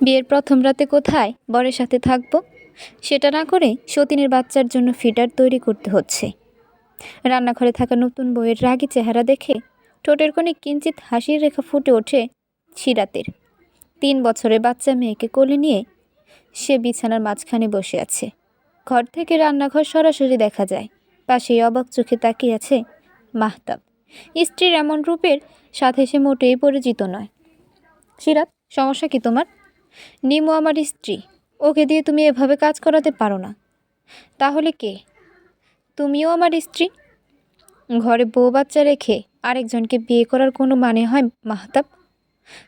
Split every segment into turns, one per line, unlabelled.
বিয়ের প্রথম রাতে কোথায় বরের সাথে থাকবো সেটা না করে সতীনের বাচ্চার জন্য ফিডার তৈরি করতে হচ্ছে। রান্নাঘরে থাকা নতুন বউয়ের রাগী চেহারা দেখে ঠোঁটের কোণে কিঞ্চিত হাসির রেখা ফুটে ওঠে সিরাতের। 3 বছরের বাচ্চা মেয়েকে কোলে নিয়ে সে বিছানার মাঝখানে বসে আছে। ঘর থেকে রান্নাঘর সরাসরি দেখা যায়। পাশেই অবাক চোখে তাকিয়ে আছে মাহতাব। স্ত্রীর এমন রূপের সাথে সে মোটেই পরিচিত নয়। সিরাত, সমস্যা কি তোমার? নিমু আমার স্ত্রী, ওকে দিয়ে তুমি এভাবে কাজ করাতে পারো না। তাহলে কে? তুমিও আমার স্ত্রী। ঘরে বউ বাচ্চা রেখে আরেকজনকে বিয়ে করার কোনো মানে হয় মাহতাব?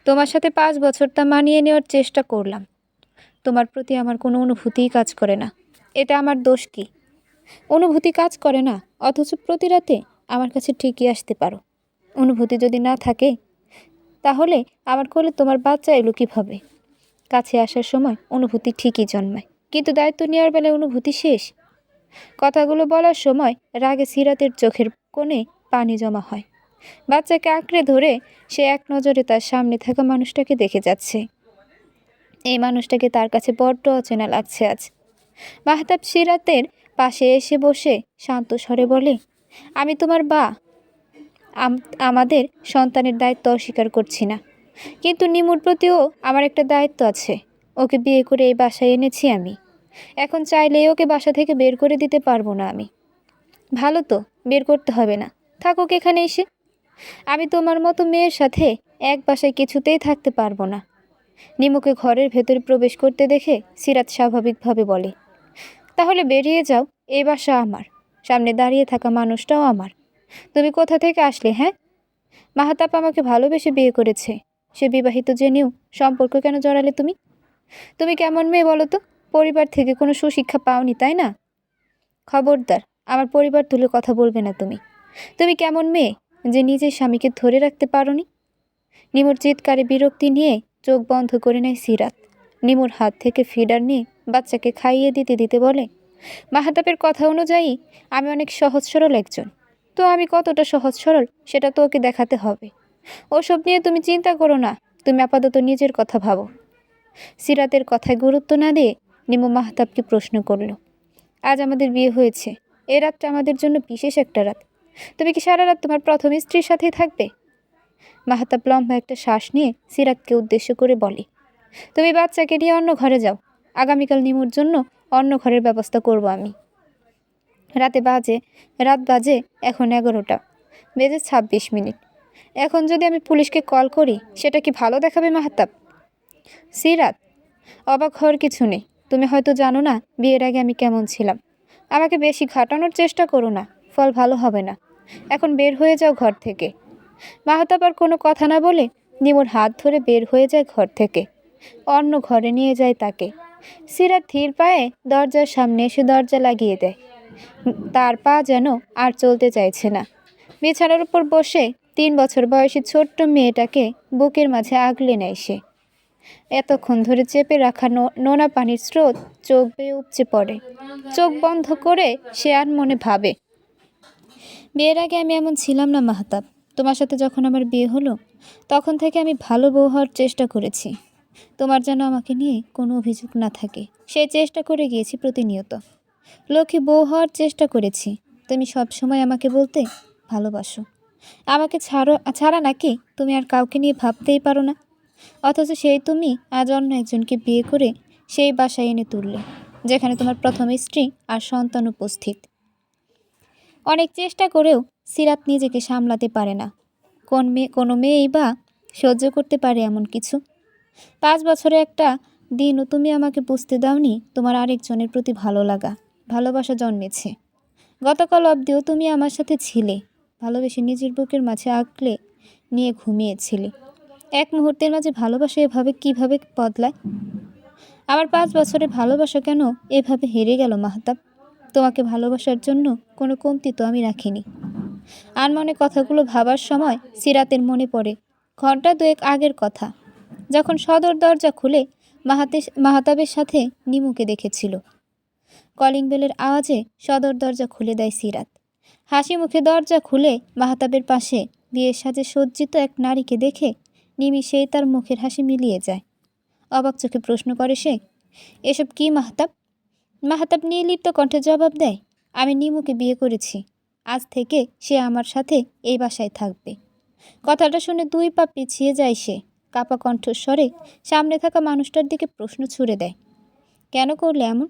তোমার সাথে 5 বছর তা মানিয়ে নেওয়ার চেষ্টা করলাম। তোমার প্রতি আমার কোনো অনুভূতিই কাজ করে না। এটা আমার দোষ কি? অনুভূতি কাজ করে না, অথচ প্রতি রাতে আমার কাছে ঠিকই আসতে পারো। অনুভূতি যদি না থাকে তাহলে আমার কোলে তোমার বাচ্চা এলো কীভাবে? কাছে আসার সময় অনুভূতি ঠিকই জন্মায়, কিন্তু দায়িত্ব নেওয়ার বেলায় অনুভূতি শেষ। কথাগুলো বলার সময় রাগে সিরাতের চোখের কোণে পানি জমা হয়। বাচ্চাকে আঁকড়ে ধরে সে এক নজরে তার সামনে থাকা মানুষটাকে দেখে যাচ্ছে। এই মানুষটাকে তার কাছে বড্ড অচেনা লাগছে আজ। মাহতাব সিরাতের পাশে এসে বসে শান্ত স্বরে বলে, আমি তোমার আমাদের সন্তানের দায়িত্ব অস্বীকার করছি না, কিন্তু নিমুর প্রতিও আমার একটা দায়িত্ব আছে। ওকে বিয়ে করে এই বাসায় এনেছি আমি। এখন চাইলেই ওকে বাসা থেকে বের করে দিতে পারবো না আমি। ভালো তো, বের করতে হবে না, থাকুক এখানে এসে। আমি তোমার মতো মেয়ের সাথে এক বাসায় কিছুতেই থাকতে পারবো না। নিমুকে ঘরের ভেতরে প্রবেশ করতে দেখে সিরাত স্বাভাবিকভাবে বলে, তাহলে বেরিয়ে যাও, এই বাসা আমার, সামনে দাঁড়িয়ে থাকা মানুষটাও আমার। তুমি কোথা থেকে আসলে? হ্যাঁ, মাহতাব আমাকে ভালোবেসে বিয়ে করেছে। সে বিবাহিত জেনেও সম্পর্ক কেন জড়ালে তুমি? তুমি কেমন মেয়ে বলো তো? পরিবার থেকে কোনো সুশিক্ষা পাওনি, তাই না? খবরদার, আমার পরিবার তুলে কথা বলবে না তুমি। তুমি কেমন মেয়ে যে নিজের স্বামীকে ধরে রাখতে পারোনি? নিমুর চিৎকারে বিরক্তি নিয়ে চোখ বন্ধ করে নেয় সিরাত। নিমুর হাত থেকে ফিডার নিয়ে বাচ্চাকে খাইয়ে দিতে দিতে বলে, মাহতাবের কথা অনুযায়ী আমি অনেক সহজ সরল একজন। তো আমি কতটা সহজ সরল সেটা তো ওকে দেখাতে হবে। ওসব নিয়ে তুমি চিন্তা করো না, তুমি আপাতত নিজের কথা ভাবো। সিরাতের কথায় গুরুত্ব না দিয়ে নিমু মাহতাবকে প্রশ্ন করল, আজ আমাদের বিয়ে হয়েছে, এই রাতটা আমাদের জন্য বিশেষ একটা রাত। তুমি কি সারা রাত তোমার প্রথম স্ত্রীর সাথেই থাকবে? মাহতাব লম্বা একটা শ্বাস নিয়ে সিরাতকে উদ্দেশ্য করে বলে, তুমি বাচ্চাকে নিয়ে অন্য ঘরে যাও। আগামীকাল নিমুর জন্য অন্য ঘরের ব্যবস্থা করব আমি। রাত বাজে এখন 11টা বেজে 26 মিনিট। এখন যদি আমি পুলিশকে কল করি সেটা কি ভালো দেখাবে মাহতাব? সিরাত, অবাক হওয়ার কিছু নেই। তুমি হয়তো জানো না বিয়ের আগে আমি কেমন ছিলাম। আমাকে বেশি ঘাটানোর চেষ্টা করো না, ফল ভালো হবে না। এখন বের হয়ে যাও ঘর থেকে। মাহতাব আর কোনো কথা না বলে নিমুর হাত ধরে বের হয়ে যায় ঘর থেকে। অন্য ঘরে নিয়ে যায় তাকে। সিরাত ধীর পায়ে দরজার সামনে এসে দরজা লাগিয়ে দেয়। তার পা যেন আর চলতে চাইছে না। বিছানার উপর বসে 3 বছর বয়সী ছোট্ট মেয়েটাকে বুকের মাঝে আগলে নেয় সে। এতক্ষণ ধরে চেপে রাখা নোনা পানির স্রোত চোখ বেয়ে উপচে পড়ে। চোখ বন্ধ করে সে আর মনে ভাবে, বিয়ের আগে আমি এমন ছিলাম না মাহতাব। তোমার সাথে যখন আমার বিয়ে হলো তখন থেকে আমি ভালো বউ হওয়ার চেষ্টা করেছি। তোমার যেন আমাকে নিয়ে কোনো অভিযোগ না থাকে সেই চেষ্টা করে গিয়েছি প্রতিনিয়ত। লক্ষ্মী বউ হওয়ার চেষ্টা করেছি। তুমি সবসময় আমাকে বলতে ভালোবাসো। আমাকে ছাড়া নাকি তুমি আর কাউকে নিয়ে ভাবতেই পারো না। অথচ সেই তুমি আজ অন্য একজনকে বিয়ে করে সেই বাসায় এনে তুললে, যেখানে তোমার প্রথম স্ত্রী আর সন্তান উপস্থিত। অনেক চেষ্টা করেও সিরাত নিজেকে সামলাতে পারে না। কোনো মেয়েই বা সহ্য করতে পারে এমন কিছু? 5 বছরে একটা দিনও তুমি আমাকে বুঝতে দাওনি তোমার আরেকজনের প্রতি ভালোবাসা জন্মেছে। গতকাল অবধিও তুমি আমার সাথে ছিলে, ভালোবেসে নিজের বুকের মাঝে আঁকলে নিয়ে ঘুমিয়েছিলে। এক মুহূর্তের মাঝে ভালোবাসা এভাবে কিভাবে বদলায়? আমার 5 বছরের ভালোবাসা কেন এভাবে হেরে গেল মাহতাব? তোমাকে ভালোবাসার জন্য কোনো কমতি তো আমি রাখিনি। আনমনে কথাগুলো ভাবার সময় সিরাতের মনে পড়ে ঘন্টা 2 আগের কথা, যখন সদর দরজা খুলে মাহতাবের সাথে নিমুকে দেখেছিল। কলিং বেলের আওয়াজে সদর দরজা খুলে দেয় সিরাত। হাসি মুখে দরজা খুলে মাহতাবের পাশে বিয়ের সাজে সজ্জিত এক নারীকে দেখে নিমিষেই তার মুখের হাসি মিলিয়ে যায়। অবাক চোখে প্রশ্ন করে সে। এসব কি মাহতাব? মাহতাব নির্লিপ্ত কণ্ঠে জবাব দেয়, আমি নিমুকে বিয়ে করেছি। আজ থেকে সে আমার সাথে এই বাসায় থাকবে। কথাটা শুনে 2 পা পিছিয়ে যায় সে। কাপা কণ্ঠস্বরে সামনে থাকা মানুষটার দিকে প্রশ্ন ছুড়ে দেয়, কেন করলে এমন?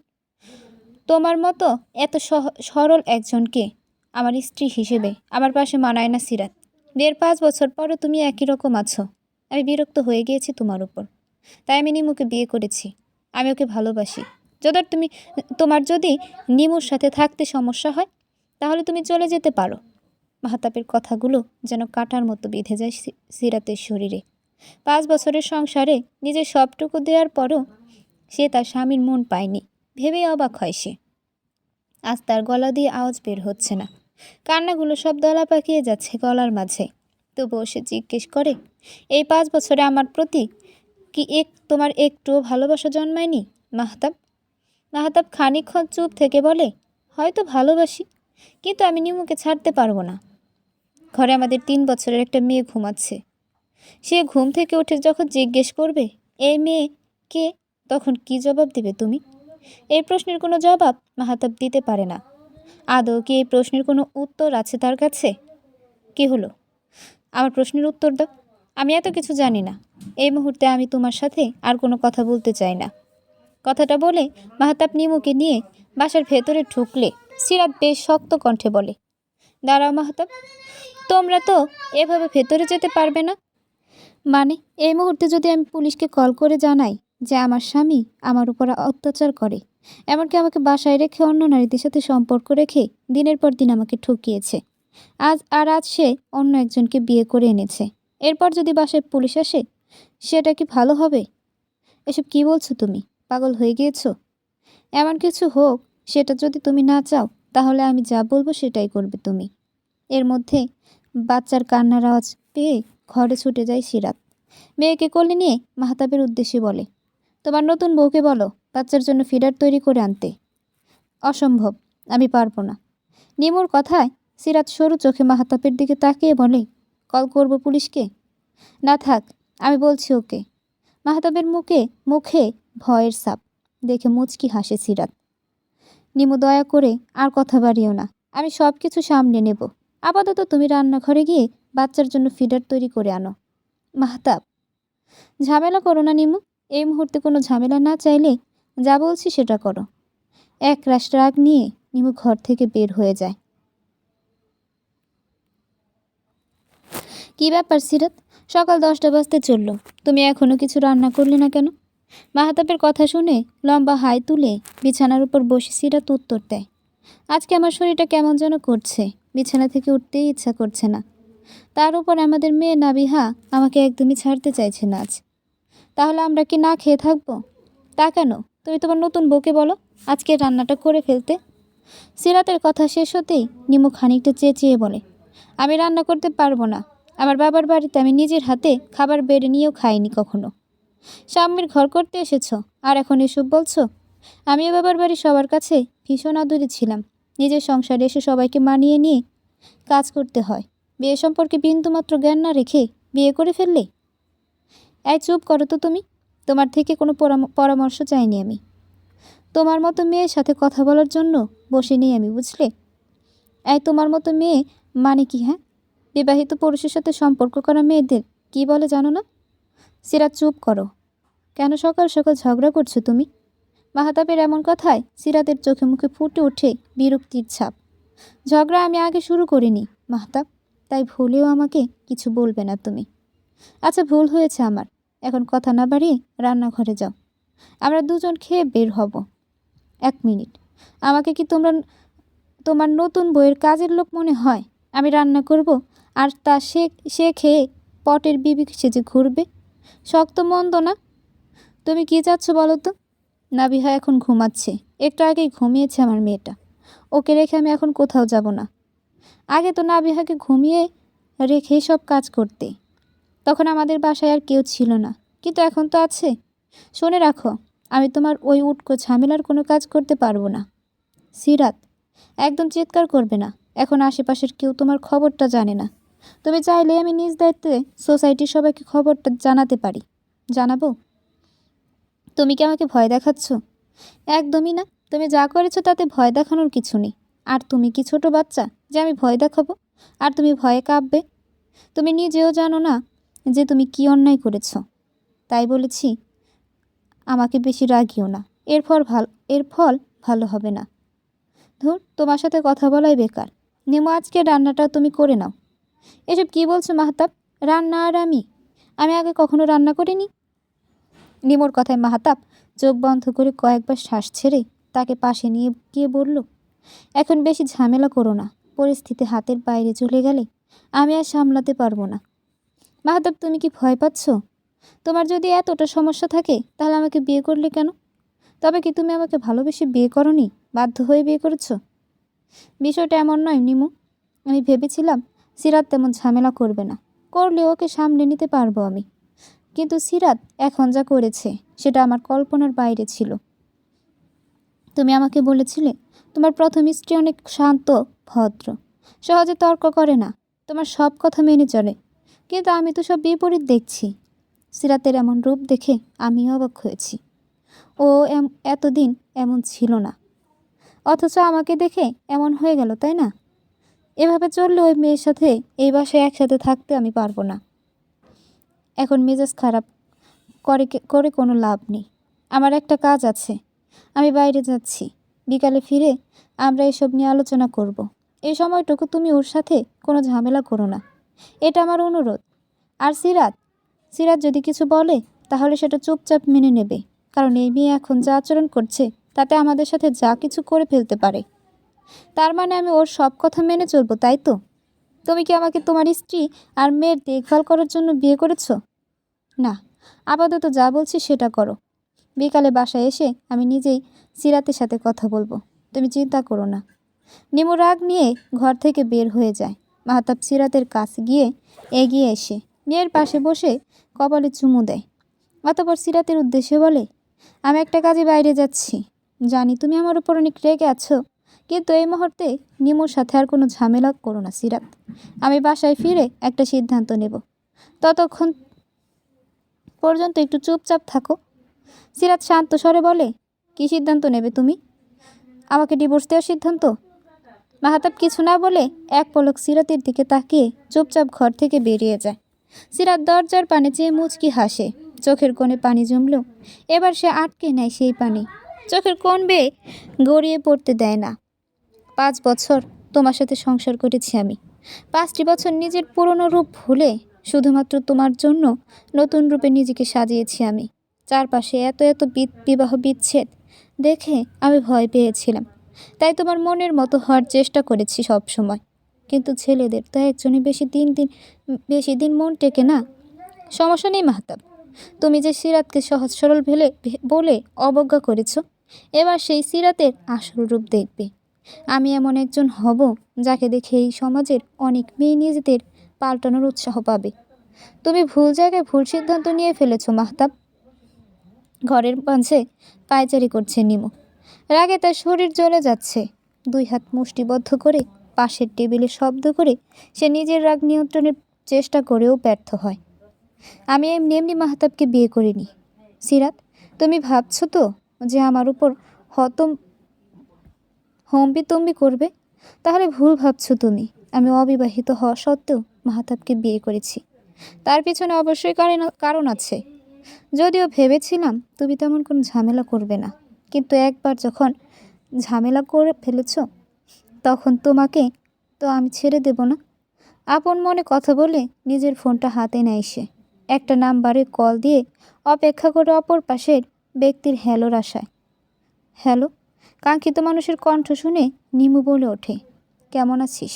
তোমার মতো এত সরল একজনকে আমার স্ত্রী হিসেবে আমার পাশে মানায় না সিরাত। বিয়ের 5 বছর পরও তুমি একই রকম আছো। আমি বিরক্ত হয়ে গিয়েছি তোমার উপর, তাই আমি নিমুকে বিয়ে করেছি। আমি ওকে ভালোবাসি। তোমার যদি নিমুর সাথে থাকতে সমস্যা হয় তাহলে তুমি চলে যেতে পারো। মাহতাবের কথাগুলো যেন কাঁটার মতো বিঁধে যায় সিরাতের শরীরে। 5 বছরের সংসারে নিজের সবটুকু দেওয়ার পরও সে তার স্বামীর মন পায়নি ভেবেই অবাক হয় সে। আজ তার গলা দিয়ে আওয়াজ বের হচ্ছে না, কান্নাগুলো সব দলা পাকিয়ে যাচ্ছে গলার মাঝে। তবুও সে জিজ্ঞেস করে, এই 5 বছরে আমার প্রতি কি তোমার একটুও ভালোবাসা জন্মায়নি মাহতাব? মাহতাব খানিকক্ষণ চুপ থেকে বলে, হয়তো ভালোবাসি, কিন্তু আমি নিমুকে ছাড়তে পারবো না। ঘরে আমাদের 3 বছরের একটা মেয়ে ঘুমাচ্ছে। সে ঘুম থেকে উঠে যখন জিজ্ঞেস করবে, এই মেয়ে কে, তখন কি জবাব দেবে তুমি? এই প্রশ্নের কোনো জবাব মাহতাব দিতে পারে না। আদৌ কি এই প্রশ্নের কোনো উত্তর আছে তার কাছে? কি হলো? আমার প্রশ্নের উত্তর দাও। আমি এত কিছু জানি না। এই মুহূর্তে আমি তোমার সাথে আর কোনো কথা বলতে চাই না। কথাটা বলে মাহতাব নিমুকে নিয়ে বাসার ভেতরে ঢুকলে সিরাত বেশ শক্ত কণ্ঠে বলে, দাঁড়াও মাহতাব, তোমরা তো এভাবে ভেতরে যেতে পারবে না। মানে এই মুহূর্তে যদি আমি পুলিশকে কল করে জানাই যে আমার স্বামী আমার উপর অত্যাচার করে, এমনকি আমাকে বাসায় রেখে অন্য নারীদের সাথে সম্পর্ক রেখে দিনের পর দিন আমাকে ঠকিয়েছে, আজ সে অন্য একজনকে বিয়ে করে এনেছে, এরপর যদি বাসায় পুলিশ আসে সেটা কি ভালো হবে? এসব কি বলছো তুমি? পাগল হয়ে গিয়েছো? এমন কিছু হোক সেটা যদি তুমি না চাও তাহলে আমি যা বলবো সেটাই করবে তুমি। এর মধ্যে বাচ্চার কান্নার আওয়াজ পেয়ে ঘরে ছুটে যায় সিরাত। মেয়েকে কোলে নিয়ে মাহতাবের উদ্দেশ্যে বলে, তোমার নতুন বউকে বলো বাচ্চার জন্য ফিডার তৈরি করে আনতে। অসম্ভব, আমি পারবো না। নিমুর কথায় সিরাত সরু চোখে মাহতাবের দিকে তাকিয়ে বলে, কল করব পুলিশকে? না থাক, আমি বলছি ওকে। মাহতাবের মুখে ভয়ের ছাপ দেখে মুচকি হাসে সিরাত। নিমু, দয়া করে আর কথা বাড়িও না, আমি সব কিছু সামলে নেব। আপাতত তুমি রান্নাঘরে গিয়ে বাচ্চার জন্য ফিডার তৈরি করে আনো। মাহতাব, ঝামেলা করো না নিমু। এই মুহূর্তে কোনো ঝামেলা না চাইলে যা বলছি সেটা করো। এক রাশ রাগ নিয়ে নিমু ঘর থেকে বের হয়ে যায়। কি ব্যাপার সিরাত, সকাল 10টা বাজতে চললো, তুমি এখনো কিছু রান্না করলে না কেন? মাহতাবের কথা শুনে লম্বা হাই তুলে বিছানার উপর বসে সিরাত উত্তর দেয়, আজকে আমার শরীরটা কেমন যেন করছে, বিছানা থেকে উঠতেই ইচ্ছা করছে না। তার উপর আমাদের মেয়ে নাবিহা আমাকে একদমই ছাড়তে চাইছে না আজ। তাহলে আমরা কি না খেয়ে থাকবো? তা কেন, তুমি তোমার নতুন বউকে বলো আজকে রান্নাটা করে ফেলতে। সিরাতের কথা শেষ হতেই নিমু খানিকটা চেঁচিয়ে বলে, আমি রান্না করতে পারবো না। আমার বাবার বাড়িতে আমি নিজের হাতে খাবার বেড়ে নিয়েও খাইনি কখনো। স্বামীর ঘর করতে এসেছ আর এখন এসব বলছো? আমিও বাবার বাড়ি সবার কাছে ভীষণ আদরে ছিলাম। নিজের সংসারে এসে সবাইকে মানিয়ে নিয়ে কাজ করতে হয়। বিয়ে সম্পর্কে বিন্দুমাত্র জ্ঞান না রেখে বিয়ে করে ফেললে। এই চুপ করো তো তুমি, তোমার থেকে কোনো পরামর্শ চাইনি আমি। তোমার মতো মেয়ের সাথে কথা বলার জন্য বসে নেই আমি, বুঝলে? এই তোমার মতো মেয়ে মানে কি? হ্যাঁ, বিবাহিত পুরুষের সাথে সম্পর্ক করা মেয়েদের কি বলে জানো না? সিরাত, চুপ করো। কেন সকাল সকাল ঝগড়া করছো তুমি? মাহতাবের এমন কথায় সিরাতের চোখে মুখে ফুটে ওঠে বিরক্তির ছাপ। ঝগড়া আমি আগে শুরু করিনি মাহতাব, তাই ভুলেও আমাকে কিছু বলবে না তুমি। আচ্ছা, ভুল হয়েছে আমার, এখন কথা না বাড়িয়ে রান্নাঘরে যাও, আমরা দুজন খেয়ে বের হব। 1 মিনিট, আমাকে কি তোমার নতুন বইয়ের কাজের লোক মনে হয়? আমি রান্না করব আর তা সে খেয়ে পটের বিবি সেজে ঘুরবে। শক্ত মন্দ না? তুমি কি চাচ্ছ বলো তো? নাবিহা এখন ঘুমাচ্ছে, একটু আগেই ঘুমিয়েছে আমার মেয়েটা, ওকে রেখে আমি এখন কোথাও যাব না। আগে তো নাবিহাকে ঘুমিয়ে রেখেই সব কাজ করতে, তখন আমাদের বাসায় আর কেউ ছিল না, কিন্তু এখন তো আছে। শুনে রাখো, আমি তোমার ওই উটকো ঝামেলার কোনো কাজ করতে পারবো না। সিরাত, একদম চিৎকার করবে না, এখন আশেপাশের কেউ তোমার খবরটা জানে না। তুমি চাইলে আমি নিজ দায়িত্বে সোসাইটির সবাইকে খবরটা জানাতে পারি। জানাবো? তুমি কি আমাকে ভয় দেখাচ্ছ? একদমই না। তুমি যা করেছো তাতে ভয় দেখানোর কিছু নেই। আর তুমি কি ছোট বাচ্চা যে আমি ভয় দেখাবো? আর তুমি ভয়ে কাঁপবে? তুমি নিজেও জানো না যে তুমি কি অন্যায় করেছ। তাই বলেছি আমাকে বেশি রাগিও না। এর ফল ভালো হবে না। ধুর, তোমার সাথে কথা বলাই বেকার। নিমো, আজকে রান্নাটা তুমি করে নাও। এসব কি বলছো মাহতাব? রান্না আর আমি আগে কখনো রান্না করিনি। নিমোর কথায় মাহতাব চোখ বন্ধ করে কয়েকবার শ্বাস ছেড়ে তাকে পাশে নিয়ে গিয়ে বলল, এখন বেশি ঝামেলা করো না। পরিস্থিতি হাতের বাইরে চলে গেলে আমি আর সামলাতে পারবো না। মাহতাব, তুমি কি ভয় পাচ্ছ? তোমার যদি এতটা সমস্যা থাকে তাহলে আমাকে বিয়ে করলে কেন? তবে কি তুমি আমাকে ভালোবেসে বিয়ে করনি, বাধ্য হয়ে বিয়ে করেছো? বিষয়টা এমন নয় নিমু। আমি ভেবেছিলাম সিরাত তেমন ঝামেলা করবে না, করলে ওকে সামলে নিতে পারবো আমি। কিন্তু সিরাত এখন যা করেছে সেটা আমার কল্পনার বাইরে ছিল। তুমি আমাকে বলেছিলে তোমার প্রথম স্ত্রী অনেক শান্ত, ভদ্র, সহজে তর্ক করে না, তোমার সব কথা মেনে চলে। কিন্তু আমি তো সব বিপরীত দেখছি। সিরাতের এমন রূপ দেখে আমিও অবাক হয়েছি। ও এতদিন এমন ছিল না, অথচ আমাকে দেখে এমন হয়ে গেল, তাই না? এভাবে চললে ওই মেয়ের সাথে এই বাসায় একসাথে থাকতে আমি পারবো না। এখন মেজাজ খারাপ করে কোনো লাভ নেই। আমার একটা কাজ আছে, আমি বাইরে যাচ্ছি। বিকালে ফিরে আমরা এসব নিয়ে আলোচনা করব। এই সময়টুকু তুমি ওর সাথে কোনো ঝামেলা করো না, এটা আমার অনুরোধ। আর সিরাত যদি কিছু বলে তাহলে সেটা চুপচাপ মেনে নেবে, কারণ এই মেয়ে এখন যা আচরণ করছে তাতে আমাদের সাথে যা কিছু করে ফেলতে পারে। তার মানে আমি ওর সব কথা মেনে চলবো, তাই তো? তুমি কি আমাকে তোমার স্ত্রী আর মেয়ের দেখভাল করার জন্য বিয়ে করেছো? না, আপাতত যা বলছি সেটা করো। বিকালে বাসায় এসে আমি নিজেই সিরাতের সাথে কথা বলবো, তুমি চিন্তা করো না। নিমু রাগ নিয়ে ঘর থেকে বের হয়ে যায়। মাহতাব সিরাতের কাছে গিয়ে এগিয়ে এসে মেয়ের পাশে বসে কপালে চুমু দেয়। অতঃপর সিরাতের উদ্দেশ্যে বলে, আমি একটা কাজে বাইরে যাচ্ছি। জানি তুমি আমার উপর অনেক রেগে আছো, কিন্তু এই মুহূর্তে নিমুর সাথে আর কোনো ঝামেলা করো না সিরাত। আমি বাসায় ফিরে একটা সিদ্ধান্ত নেব, ততক্ষণ পর্যন্ত একটু চুপচাপ থাকো। সিরাত শান্ত স্বরে বলে, কী সিদ্ধান্ত নেবে তুমি? আমাকে ডিভোর্স দেওয়ার সিদ্ধান্ত? মাহতাব কিছু না বলে এক পলক সিরাতের দিকে তাকিয়ে চুপচাপ ঘর থেকে বেরিয়ে যায়। সিরাত দরজার পানে চেয়ে মুচকি হাসে। চোখের কোণে পানি জমলেও এবার সে আটকে নেয় সেই পানি। চোখের কোণ বেয়ে গড়িয়ে পড়তে দেয় না। 5 বছর তোমার সাথে সংসার করেছি আমি। 5টি বছর নিজের পুরনো রূপ ভুলে শুধুমাত্র তোমার জন্য নতুন রূপে নিজেকে সাজিয়েছি আমি। চারপাশে এত এত বিবাহ বিচ্ছেদ দেখে আমি ভয় পেয়েছিলাম, তাই তোমার মনের মতো হওয়ার চেষ্টা করেছি সব সময়। কিন্তু ছেলেদের তো একজনই বেশি দিন মন টেকে না। সমস্যা নেই মাহতাব, তুমি যে সিরাতকে সহজ সরল বলে অবজ্ঞা করেছ, এবার সেই সিরাতের আসল রূপ দেখবে। আমি এমন একজন হব যাকে দেখে এই সমাজের অনেক মেয়ে নিজেদের পাল্টানোর উৎসাহ পাবে। তুমি ভুল জায়গায় ভুল সিদ্ধান্ত নিয়ে ফেলেছো মাহতাব। ঘরের মাঝে পায়চারি করছে নিমু। রাগে তার শরীর জ্বলে যাচ্ছে। 2 হাত মুষ্টিবদ্ধ করে পাশের টেবিলে শব্দ করে সে নিজের রাগ নিয়ন্ত্রণের চেষ্টা করেও ব্যর্থ হয়। আমি এমনি এমনি মাহতাবকে বিয়ে করিনি। সিরাত, তুমি ভাবছো তো যে আমার উপর হম্বিতম্বি করবে? তাহলে ভুল ভাবছো তুমি। আমি অবিবাহিত হওয়া সত্ত্বেও মাহতাবকে বিয়ে করেছি। তার পিছনে অবশ্যই কারণ আছে। যদিও ভেবেছিলাম তুমি তেমন কোনো ঝামেলা করবে না, কিন্তু একবার যখন ঝামেলা করে ফেলেছ তখন তোমাকে তো আমি ছেড়ে দেব না। আপন মনে কথা বলে নিজের ফোনটা হাতে নেয় সে। একটা নাম্বারে কল দিয়ে অপেক্ষা করে অপর পাশের ব্যক্তির হ্যালোর আশায়। হ্যালো। কাঙ্ক্ষিত মানুষের কণ্ঠ শুনে নিমু বলে ওঠে, কেমন আছিস?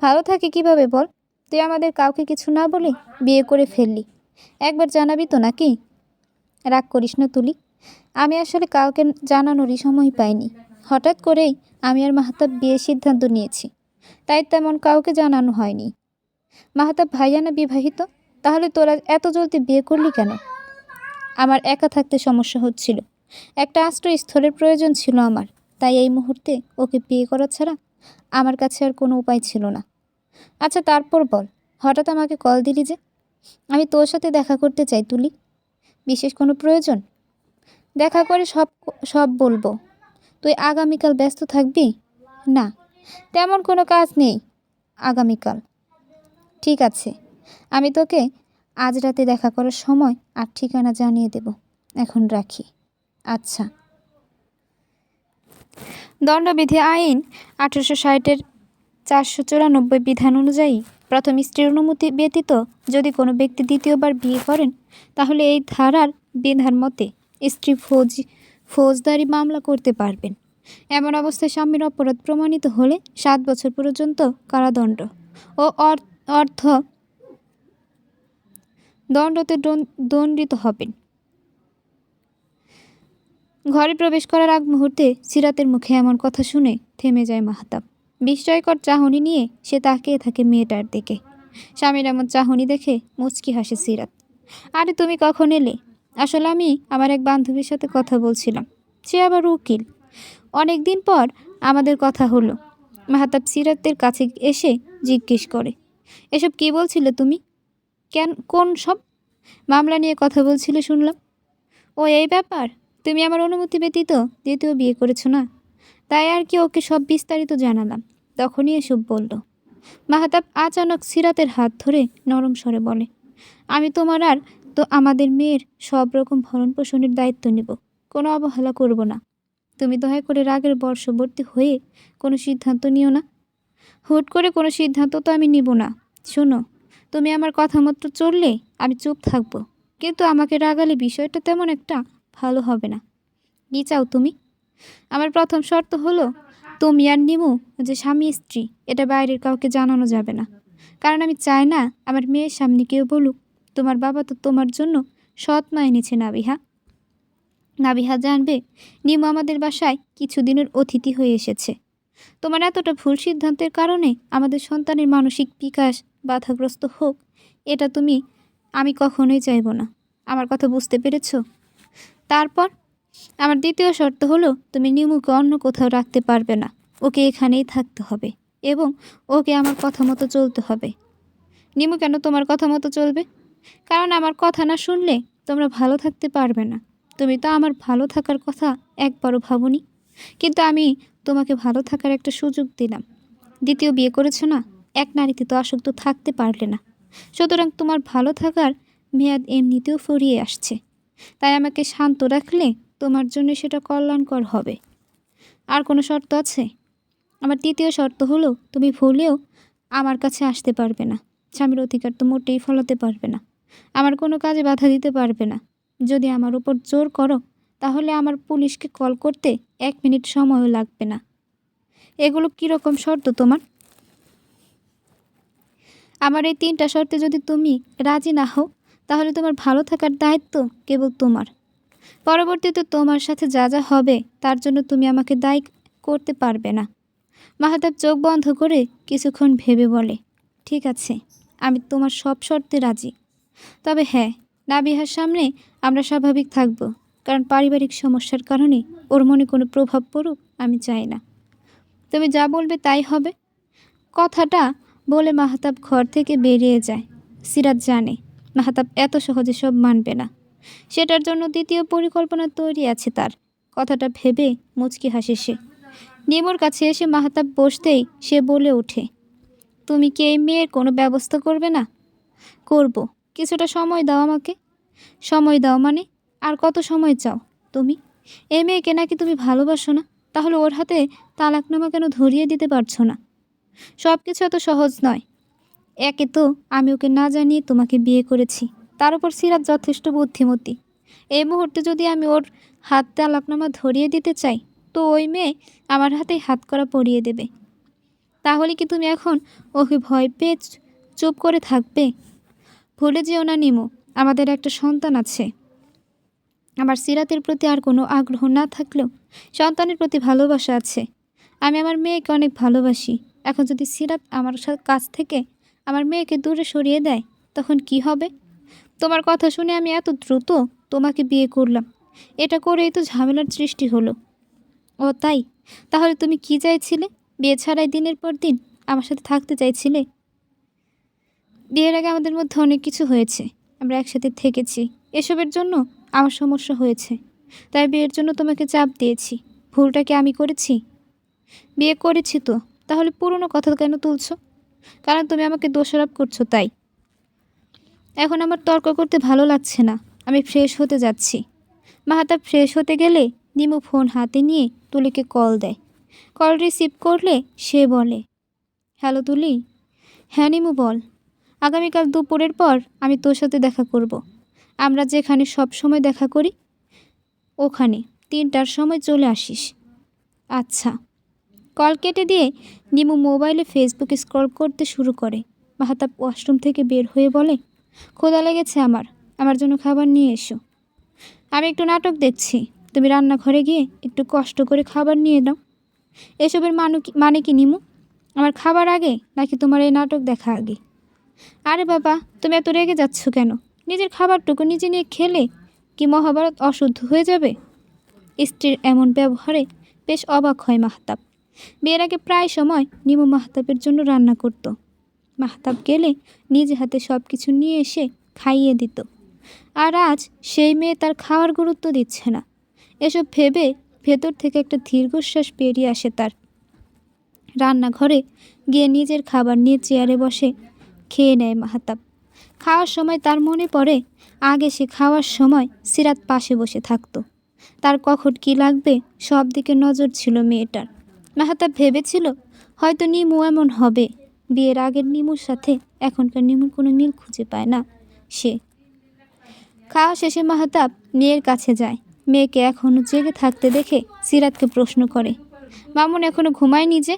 ভালো থাকি কিভাবে বল? তুই আমাদের কাউকে কিছু না বলে বিয়ে করে ফেললি, একবার জানাবি তো নাকি? রাগ করিস না তুলি, আমি আসলে কাউকে জানানোরই সময় পাইনি। হঠাৎ করেই আমি আর মাহতাব বিয়ের সিদ্ধান্ত নিয়েছি, তাই তেমন কাউকে জানানো হয়নি। মাহতাব ভাইয়া না বিবাহিত? তাহলে তোরা এত জলদি বিয়ে করলি কেন? আমার একা থাকতে সমস্যা হচ্ছিল, একটা আশ্রয়স্থলের প্রয়োজন ছিল আমার, তাই এই মুহূর্তে ওকে বিয়ে করা ছাড়া আমার কাছে আর কোনো উপায় ছিল না। আচ্ছা তারপর বল, হঠাৎ আমাকে কল দিলি যে? আমি তোর সাথে দেখা করতে চাই তুলি। বিশেষ কোনো প্রয়োজন? দেখা করে সব সব বলবো। তুই আগামীকাল ব্যস্ত থাকবি? না, তেমন কোনো কাজ নেই আগামীকাল। ঠিক আছে, আমি তোকে আজ রাতে দেখা করার সময় আর ঠিকানা জানিয়ে দেব। এখন রাখি। আচ্ছা। দণ্ডবিধি আইন 1860-এর 494 বিধান অনুযায়ী প্রথম স্ত্রীর অনুমতি ব্যতীত যদি কোনো ব্যক্তি দ্বিতীয়বার বিয়ে করেন, তাহলে এই ধারার বিধান মতে স্ত্রী ফৌজদারি মামলা করতে পারবেন। এমন অবস্থায় স্বামীর অপরাধ প্রমাণিত হলে 7 বছর পর্যন্ত কারাদণ্ড ও অর্থ দণ্ডতে দণ্ডিত হবেন। ঘরে প্রবেশ করার আগ মুহূর্তে সিরাতের মুখে এমন কথা শুনে থেমে যায় মাহতাব। বিস্ময়কর চাহনি নিয়ে সে তাকিয়ে থাকে মেয়েটার দিকে। স্বামীর এমন চাহনি দেখে মুচকি হাসে সিরাত। আরে তুমি কখন এলে? আসলে আমি আমার এক বান্ধবীর সাথে কথা বলছিলাম। সে আবার উকিল। অনেক দিন পর আমাদের কথা হলো। মাহতাব সিরাতের কাছে এসে জিজ্ঞেস করে, এসব কি বলছিলে তুমি? কোন সব? মামলা নিয়ে কথা বলছিলে শুনলাম। ও এই ব্যাপার? তুমি আমার অনুমতি ব্যতীত দ্বিতীয় বিয়ে করেছো না, তাই আর কি ওকে সব বিস্তারিত জানালাম। তখনই এসব বলল। মাহতাব আচানক সিরাতের হাত ধরে নরম স্বরে বলে, আমি তোমার আর তো আমাদের মেয়ের সব রকম ভরণ পোষণের দায়িত্ব নেব, কোনো অবহেলা করব না। তুমি দয়া করে রাগের বর্ষবর্তী হয়ে কোনো সিদ্ধান্ত নিও না। হুট করে কোনো সিদ্ধান্ত তো আমি নিব না। শোনো, তুমি আমার কথা মতো চললে আমি চুপ থাকবো, কিন্তু আমাকে রাগালে বিষয়টা তেমন একটা ভালো হবে না। কী চাও তুমি? আমার প্রথম শর্ত হলো তুমি আর নিমু যে স্বামী স্ত্রী এটা বাইরের কাউকে জানানো যাবে না, কারণ আমি চাই না আমার মেয়ের সামনে কেউ বলুক তোমার বাবা তো তোমার জন্য সৎ মা এনেছে নাবিহা। নাবিহা জানবে নিমু আমাদের বাসায় কিছুদিনের অতিথি হয়ে এসেছে। তোমার এতটা ভুল সিদ্ধান্তের কারণে আমাদের সন্তানের মানসিক বিকাশ বাধাগ্রস্ত হোক, এটা আমি কখনোই চাইব না। আমার কথা বুঝতে পেরেছ? তারপর আমার দ্বিতীয় শর্ত হলো তুমি নিমুকে অন্য কোথাও রাখতে পারবে না। ওকে এখানেই থাকতে হবে এবং ওকে আমার কথা মতো চলতে হবে। নিমু কেন তোমার কথা মতো চলবে? কারণ আমার কথা না শুনলে তোমরা ভালো থাকতে পারবে না। তুমি তো আমার ভালো থাকার কথা একবারও ভাবনি, কিন্তু আমি তোমাকে ভালো থাকার একটা সুযোগ দিলাম। দ্বিতীয় বিয়ে করেছো না, এক নারীতে তো আসক্ত থাকতে পারলে না। সুতরাং তোমার ভালো থাকার মেয়াদ এমনিতেও ফুরিয়ে আসছে, তাই আমাকে শান্ত রাখলে তোমার জন্য সেটা কল্যাণকর হবে। আর কোনো শর্ত আছে? আমার তৃতীয় শর্ত হলো তুমি ভুলেও আমার কাছে আসতে পারবে না। স্বামীর অধিকার তো মোটেই ফলাতে পারবে না। আমার কোনো কাজে বাধা দিতে পারবে না। যদি আমার উপর জোর করো তাহলে আমার পুলিশকে কল করতে 1 মিনিট সময়ও লাগবে না। এগুলো কীরকম শর্ত তোমার? আমার এই 3টা শর্তে যদি তুমি রাজি না হও, তাহলে তোমার ভালো থাকার দায়িত্ব কেবল তোমার। পরবর্তীতে তোমার সাথে যা যা হবে তার জন্য তুমি আমাকে দায়ী করতে পারবে না। মাহতাব চোখ বন্ধ করে কিছুক্ষণ ভেবে বলে, ঠিক আছে, আমি তোমার সব শর্তে রাজি। তবে হ্যাঁ, নাবিহার সামনে আমরা স্বাভাবিক থাকব, কারণ পারিবারিক সমস্যার কারণে ওর মনে কোনো প্রভাব পড়ুক আমি চাই না। তুমি যা বলবে তাই হবে। কথাটা বলে মাহতাব ঘর থেকে বেরিয়ে যায়। সিরাত জানে মাহতাব এত সহজে সব মানবে না। সেটার জন্য দ্বিতীয় পরিকল্পনা তৈরি আছে তার। কথাটা ভেবে মুচকি হাসে সে। নিমুর কাছে এসে মাহতাব বসতেই সে বলে ওঠে, তুমি কি এই মেয়ের কোনো ব্যবস্থা করবে না? করব, কিছুটা সময় দাও আমাকে। সময় দাও মানে? আর কত সময় চাও তুমি? এই মেয়েকে নাকি তুমি ভালোবাসো না? তাহলে ওর হাতে তালাকনামা কেন ধরিয়ে দিতে পারছো না? সব কিছু এত সহজ নয়। একে তো আমি ওকে না জানিয়ে তোমাকে বিয়ে করেছি, তার উপর সিরাত যথেষ্ট বুদ্ধিমতী। এই মুহূর্তে যদি আমি ওর হাত তালাকনামা ধরিয়ে দিতে চাই, তো ওই মেয়ে আমার হাতেই হাতকড়া পরিয়ে দেবে। তাহলে কি তুমি এখন ওকে ভয় পেয়ে চুপ করে থাকবে? ভুলে যেও না নিমু, আমাদের একটা সন্তান আছে। আমার সিরাতের প্রতি আর কোনো আগ্রহ না থাকলেও সন্তানের প্রতি ভালোবাসা আছে। আমি আমার মেয়েকে অনেক ভালোবাসি। এখন যদি সিরাত আমার কাছ থেকে আমার মেয়েকে দূরে সরিয়ে দেয়, তখন কি হবে? তোমার কথা শুনে আমি এত দ্রুত তোমাকে বিয়ে করলাম, এটা করেই তো ঝামেলার সৃষ্টি হলো। ও তাই? তাহলে তুমি কি চাইছিলে? বিয়ে ছাড়াই দিনের পর দিন আমার সাথে থাকতে চাইছিলে? বিয়ের আগে আমাদের মধ্যে অনেক কিছু হয়েছে, আমরা একসাথে থেকেছি। এসবের জন্য আমার সমস্যা হয়েছে। তাই বিয়ের জন্য তোমাকে চাপ দিয়েছি। ভুলটা কি আমি করেছি? বিয়ে করেছি তো, তাহলে পুরনো কথা কেন তুলছো? কারণ তুমি আমাকে দোষারোপ করছো তাই। এখন আমার তর্ক করতে ভালো লাগছে না, আমি ফ্রেশ হতে যাচ্ছি। মাহাতাব ফ্রেশ হতে গেলে নিমু ফোন হাতে নিয়ে তুলিকে কল দেয়। কল রিসিভ করলে সে বলে, হ্যালো তুলি। হ্যাঁ নিমু বল। আগামীকাল দুপুরের পর আমি তোর সাথে দেখা করব। আমরা যেখানে সব সময় দেখা করি ওখানে 3টার সময় চলে আসিস। আচ্ছা। কল কেটে দিয়ে নিমু মোবাইলে ফেসবুক স্ক্রল করতে শুরু করে। মাহাতাব ওয়াশরুম থেকে বের হয়ে বলে, ক্ষুধা লেগেছে আমার জন্য খাবার নিয়ে এসো। আমি একটু নাটক দেখছি, তুমি রান্নাঘরে গিয়ে একটু কষ্ট করে খাবার নিয়ে নাও। এসবের মানে কি নিমু? আমার খাবার আগে নাকি তোমার এই নাটক দেখা আগে? আরে বাবা, তুমি এত রেগে যাচ্ছ কেন? নিজের খাবারটুকু নিজে নিয়ে খেলে কি মহাভারত অশুদ্ধ হয়ে যাবে? স্ত্রীর এমন ব্যবহারে বেশ অবাক হয় মাহতাব। বিয়ের আগে প্রায় সময় নিমু মাহতাবের জন্য রান্না করত। মাহতাব গেলে নিজে হাতে সব কিছু নিয়ে এসে খাইয়ে দিত। আর আজ সেই মেয়ে তার খাওয়ার গুরুত্ব দিচ্ছে না। এসব ভেবে ভেতর থেকে একটা দীর্ঘশ্বাস বেরিয়ে আসে তার। রান্নাঘরে গিয়ে নিজের খাবার নিয়ে চেয়ারে বসে খেয়ে নেয় মাহতাব। খাওয়ার সময় তার মনে পড়ে আগে সে খাওয়ার সময় সিরাত পাশে বসে থাকতো। তার কখন কী লাগবে সব দিকে নজর ছিল মেয়েটার। মাহতাব ভেবেছিল হয়তো নিমু এমন হবে। বিয়ের আগের নিমুর সাথে এখনকার নিমুর কোনো মিল খুঁজে পায় না সে। খাওয়া শেষে মাহতাব মেয়ের কাছে যায়। মেয়েকে এখনও জেগে থাকতে দেখে সিরাতকে প্রশ্ন করে, মামুন এখনও ঘুমায়নি যে?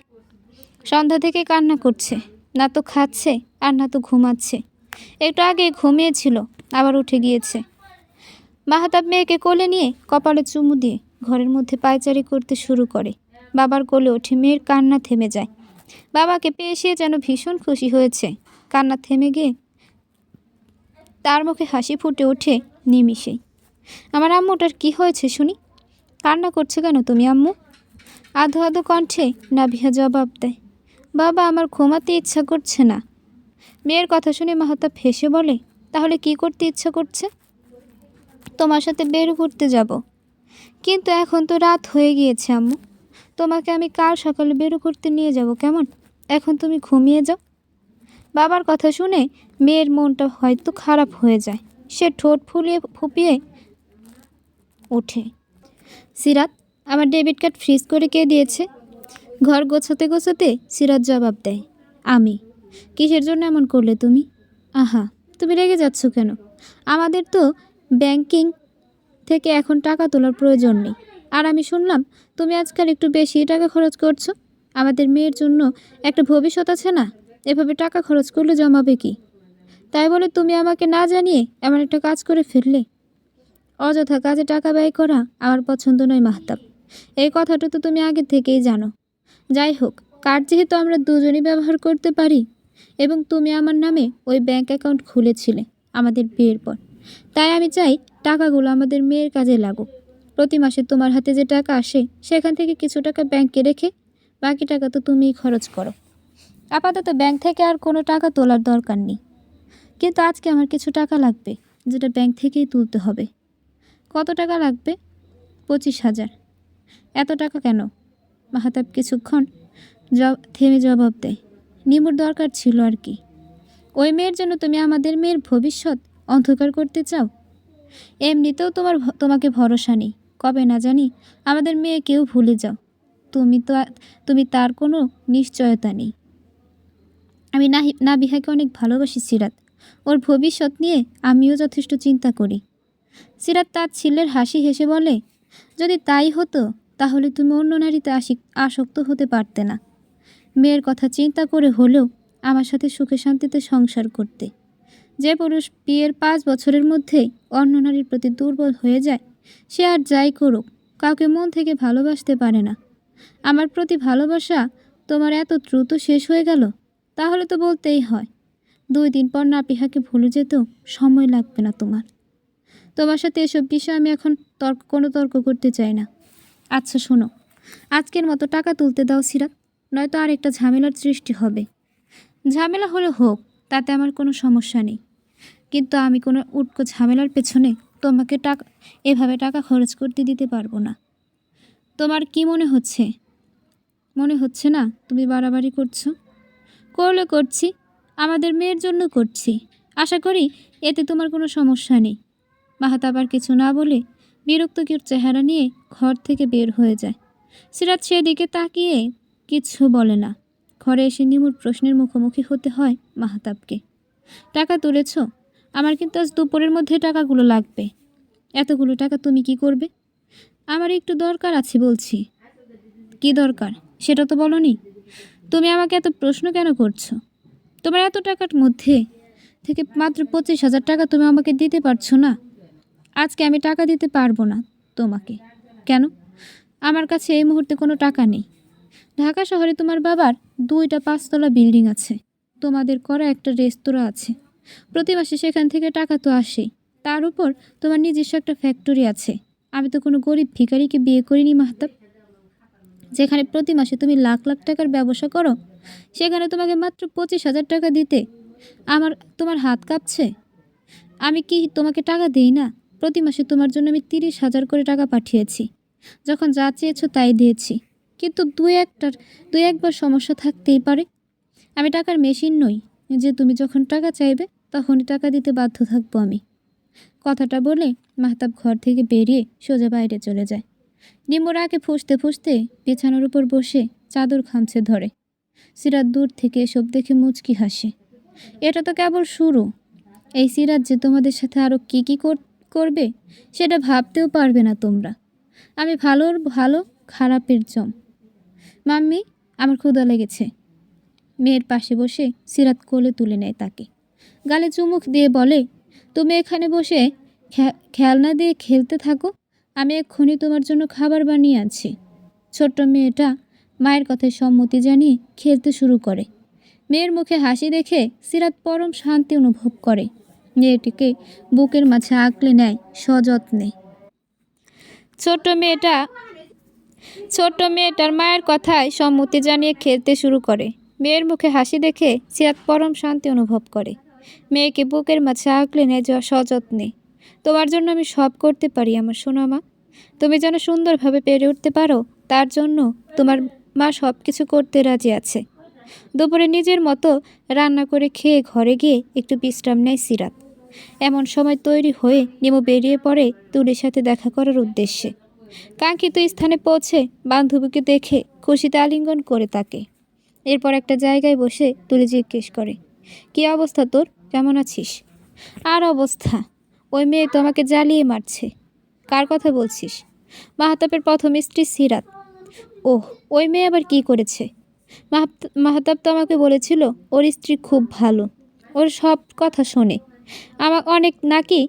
সন্ধ্যা থেকে কান্না করছে, না তো খাচ্ছে আর না তো ঘুমাচ্ছে। একটু আগে ঘুমিয়েছিল, আবার উঠে গিয়েছে। মাহতাব মেয়েকে কোলে নিয়ে কপালে চুমু দিয়ে ঘরের মধ্যে পায়চারি করতে শুরু করে। বাবার কোলে ওঠে মেয়ের কান্না থেমে যায়। বাবাকে পেয়ে সে যেন ভীষণ খুশি হয়েছে। কান্না থেমে গিয়ে তার মুখে হাসি ফুটে ওঠে নিমিষেই। আমার আম্মুটার কি হয়েছে শুনি? কান্না করছে কেন তুমি আম্মু? আধো আধো কণ্ঠে নাভিয়া জবাব দেয়, বাবা আমার ঘুমাতে ইচ্ছা করছে না। মেয়ের কথা শুনে মাহতাব হেসে বলে, তাহলে কি করতে ইচ্ছা করছে? তোমার সাথে বের ঘুরতে যাব। কিন্তু এখন তো রাত হয়ে গিয়েছে আম্মু, তোমাকে আমি কাল সকালে বেরো করতে নিয়ে যাব কেমন? এখন তুমি ঘুমিয়ে যাও। বাবার কথা শুনে মেয়ের মনটা হয়তো খারাপ হয়ে যায়। সে ঠোঁট ফুপিয়ে ওঠে, সিরাত আমার ডেবিট কার্ড ফ্রিজ করে কে দিয়েছে? ঘর গোছাতে গোছাতে সিরাত জবাব দেয়, আমি। কিসের জন্য এমন করলে তুমি? আহা, তুমি রেগে যাচ্ছ কেন? আমাদের তো ব্যাংকিং থেকে এখন টাকা তোলার প্রয়োজন নেই। আর আমি শুনলাম তুমি আজকাল একটু বেশি টাকা খরচ করছো। আমাদের মেয়ের জন্য একটা ভবিষ্যৎ আছে না? এভাবে টাকা খরচ করলে জমাবে কি? তাই বলে তুমি আমাকে না জানিয়ে এমন একটা কাজ করে ফেললে। অযথা কাজে টাকা ব্যয় করা আমার পছন্দ নয় মাহতাব। এই কথাটা তো তুমি আগে থেকেই জানো। যাই হোক, কার্ড যেহেতু আমরা দুজনই ব্যবহার করতে পারি এবং তুমি আমার নামে ওই ব্যাংক অ্যাকাউন্ট খুলেছিলে আমাদের বিয়ের পর, তাই আমি চাই টাকাগুলো আমাদের মেয়ের কাজে লাগুক। প্রতি মাসে তোমার হাতে যে টাকা আসে সেখান থেকে কিছু টাকা ব্যাংকে রেখে বাকি টাকা তো তুমিই খরচ করো। আপাতত ব্যাংক থেকে আর কোনো টাকা তোলার দরকার নেই। কিন্তু আজকে আমার কিছু টাকা লাগবে, যেটা ব্যাংক থেকেই তুলতে হবে। কত টাকা লাগবে? 25,000। এত টাকা কেন? মাহতাব কিছুক্ষণ থেমে জবাব দেয়, নিমুর দরকার ছিল আর কি। ওই মেয়ের জন্য তুমি আমাদের মেয়ের ভবিষ্যৎ অন্ধকার করতে চাও? এমনিতেও তোমাকে ভরসা নেই, কবে না জানি আমাদের মেয়েকেও ভুলে যাও। তুমি তার কোনো নিশ্চয়তা নেই। আমি নাবিহাকে অনেক ভালোবাসি সিরাত, ওর ভবিষ্যৎ নিয়ে আমিও যথেষ্ট চিন্তা করি। সিরাত তার ছেলের হাসি হেসে বলে, যদি তাই হতো তাহলে তুমি অন্য নারীতে আসক্ত হতে পারতে না। মেয়ের কথা চিন্তা করে হলেও আমার সাথে সুখে শান্তিতে সংসার করতে। যে পুরুষ বিয়ের 5 বছরের মধ্যেই অন্য নারীর প্রতি দুর্বল হয়ে যায়, সে আর যাই করুক কাউকে মন থেকে ভালোবাসতে পারে না। আমার প্রতি ভালোবাসা তোমার এত দ্রুত শেষ হয়ে গেল? তাহলে তো বলতেই হয় 2 দিন পর নাবিহাকে ভুলে যেতেও সময় লাগবে না তোমার সাথে এসব বিষয়ে আমি এখন কোনো তর্ক করতে চাই না। আচ্ছা শোনো, আজকের মতো টাকা তুলতে দাও সিরাত, নয়তো আরেকটা ঝামেলার সৃষ্টি হবে। ঝামেলা হলে হোক, তাতে আমার কোনো সমস্যা নেই, কিন্তু আমি কোনো উটকো ঝামেলার পেছনে তোমাকে এভাবে টাকা খরচ করতে দিতে পারবো না। তোমার কি মনে হচ্ছে না তুমি বাড়াবাড়ি করছো? করলে করছি, আমাদের মেয়ের জন্য করছি। আশা করি এতে তোমার কোনো সমস্যা নেই। মাহাতাব আর কিছু না বলে বিরক্তকর চেহারা নিয়ে ঘর থেকে বের হয়ে যায়। সিরাত সেদিকে তাকিয়ে কিছু বলে না। ঘরে এসে নিমুর প্রশ্নের মুখোমুখি হতে হয় মাহাতাবকে। টাকা তুলেছ? আমার কিন্তু আজ দুপুরের মধ্যে টাকাগুলো লাগবে। এতগুলো টাকা তুমি কি করবে? আমার একটু দরকার আছে বলছি। কি দরকার সেটা তো বলনি। তুমি আমাকে এত প্রশ্ন কেন করছো? তোমার এত টাকার মধ্যে থেকে মাত্র 25,000 টাকা তুমি আমাকে দিতে পারছো না? আজকে আমি টাকা দিতে পারবো না তোমাকে। কেন? আমার কাছে এই মুহূর্তে কোনো টাকা নেই। ঢাকা শহরে তোমার বাবার 2টা 5তলা বিল্ডিং আছে। তোমাদের করা একটা রেস্তোরাঁ আছে। প্রতি মাসে সেখান থেকে টাকা তো আসেই। তার উপর তোমার নিজস্ব একটা ফ্যাক্টরি আছে। আমি তো কোনো গরিব ভিখারিকে বিয়ে করিনি মাহতাব। যেখানে প্রতি মাসে তুমি লাখ লাখ টাকার ব্যবসা করো, সেখানে তোমাকে মাত্র 25,000 টাকা দিতে তোমার হাত কাঁপছে। আমি কি তোমাকে টাকা দিই না? প্রতি মাসে তোমার জন্য আমি 30,000 করে টাকা পাঠিয়েছি। যখন যা চেয়েছো তাই দিয়েছি। কিন্তু দুই একবার সমস্যা থাকতেই পারে। আমি টাকার মেশিন নই যে তুমি যখন টাকা চাইবে তখনই টাকা দিতে বাধ্য থাকবো আমি। কথাটা বলে মাহতাব ঘর থেকে বেরিয়ে সোজা বাইরে চলে যায়। নিমু রাগে ফুঁসতে ফুঁসতে বিছানার উপর বসে চাদর খামচে ধরে। সিরাত দূর থেকে এসব দেখে মুচকি হাসে। এটা তো কেবল শুরু। এই সিরাত যে তোমাদের সাথে আরও কী করবে সেটা ভাবতেও পারবে না তোমরা। আমি ভালোর ভালো, খারাপের জম। মাম্মি, আমার ক্ষুধা লেগেছে। মেয়ের পাশে বসে সিরাত কোলে তুলে নেয় তাকে। গালে চুমুক দিয়ে বলে, তুমি এখানে বসে খেলনা দিয়ে খেলতে থাকো, আমি এক্ষুনি তোমার জন্য খাবার বানিয়ে আনছি। ছোট্ট মেয়েটা মায়ের কথায় সম্মতি জানিয়ে খেলতে শুরু করে। মেয়ের মুখে হাসি দেখে সিরাত পরম শান্তি অনুভব করে। মেয়েটিকে বুকের মাঝে আঁকলে নেয় সযত্নে। ছোট্ট মেয়েটার মায়ের কথায় সম্মতি জানিয়ে খেলতে শুরু করে। মেয়ের মুখে হাসি দেখে সিরাত পরম শান্তি অনুভব করে। মেয়েকে বুকের মাঝে আঁকলে নেয় সযত্নে। তোমার জন্য আমি সব করতে পারি আমার সোনা মা। তুমি যেন সুন্দরভাবে পেরে উঠতে পারো তার জন্য তোমার মা সব কিছু করতে রাজি আছে। দুপুরে নিজের মতো রান্না করে খেয়ে ঘরে গিয়ে একটু বিশ্রাম নেয় সিরাত। এমন সময় তৈরি হয়ে নিমু বেরিয়ে পড়ে তুলির সাথে দেখা করার উদ্দেশ্যে। কাঙ্ক্ষিত স্থানে পৌঁছে বান্ধবীকে দেখে খুশিতে আলিঙ্গন করে তাকে। এরপর একটা জায়গায় বসে তুলি জিজ্ঞেস করে, কী অবস্থা তোর? কেমন আছিস? আর অবস্থা, ওই মেয়ে তো আমাকে জ্বালিয়ে মারছে। কার কথা বলছিস? মাহতাবের প্রথম স্ত্রী সিরাত। ওহ, ওই মেয়ে আবার কি করেছে? মাহতাব তো আমাকে বলেছিল ওর স্ত্রী খুব ভালো, ওর সব কথা শোনে, অনেক নাকি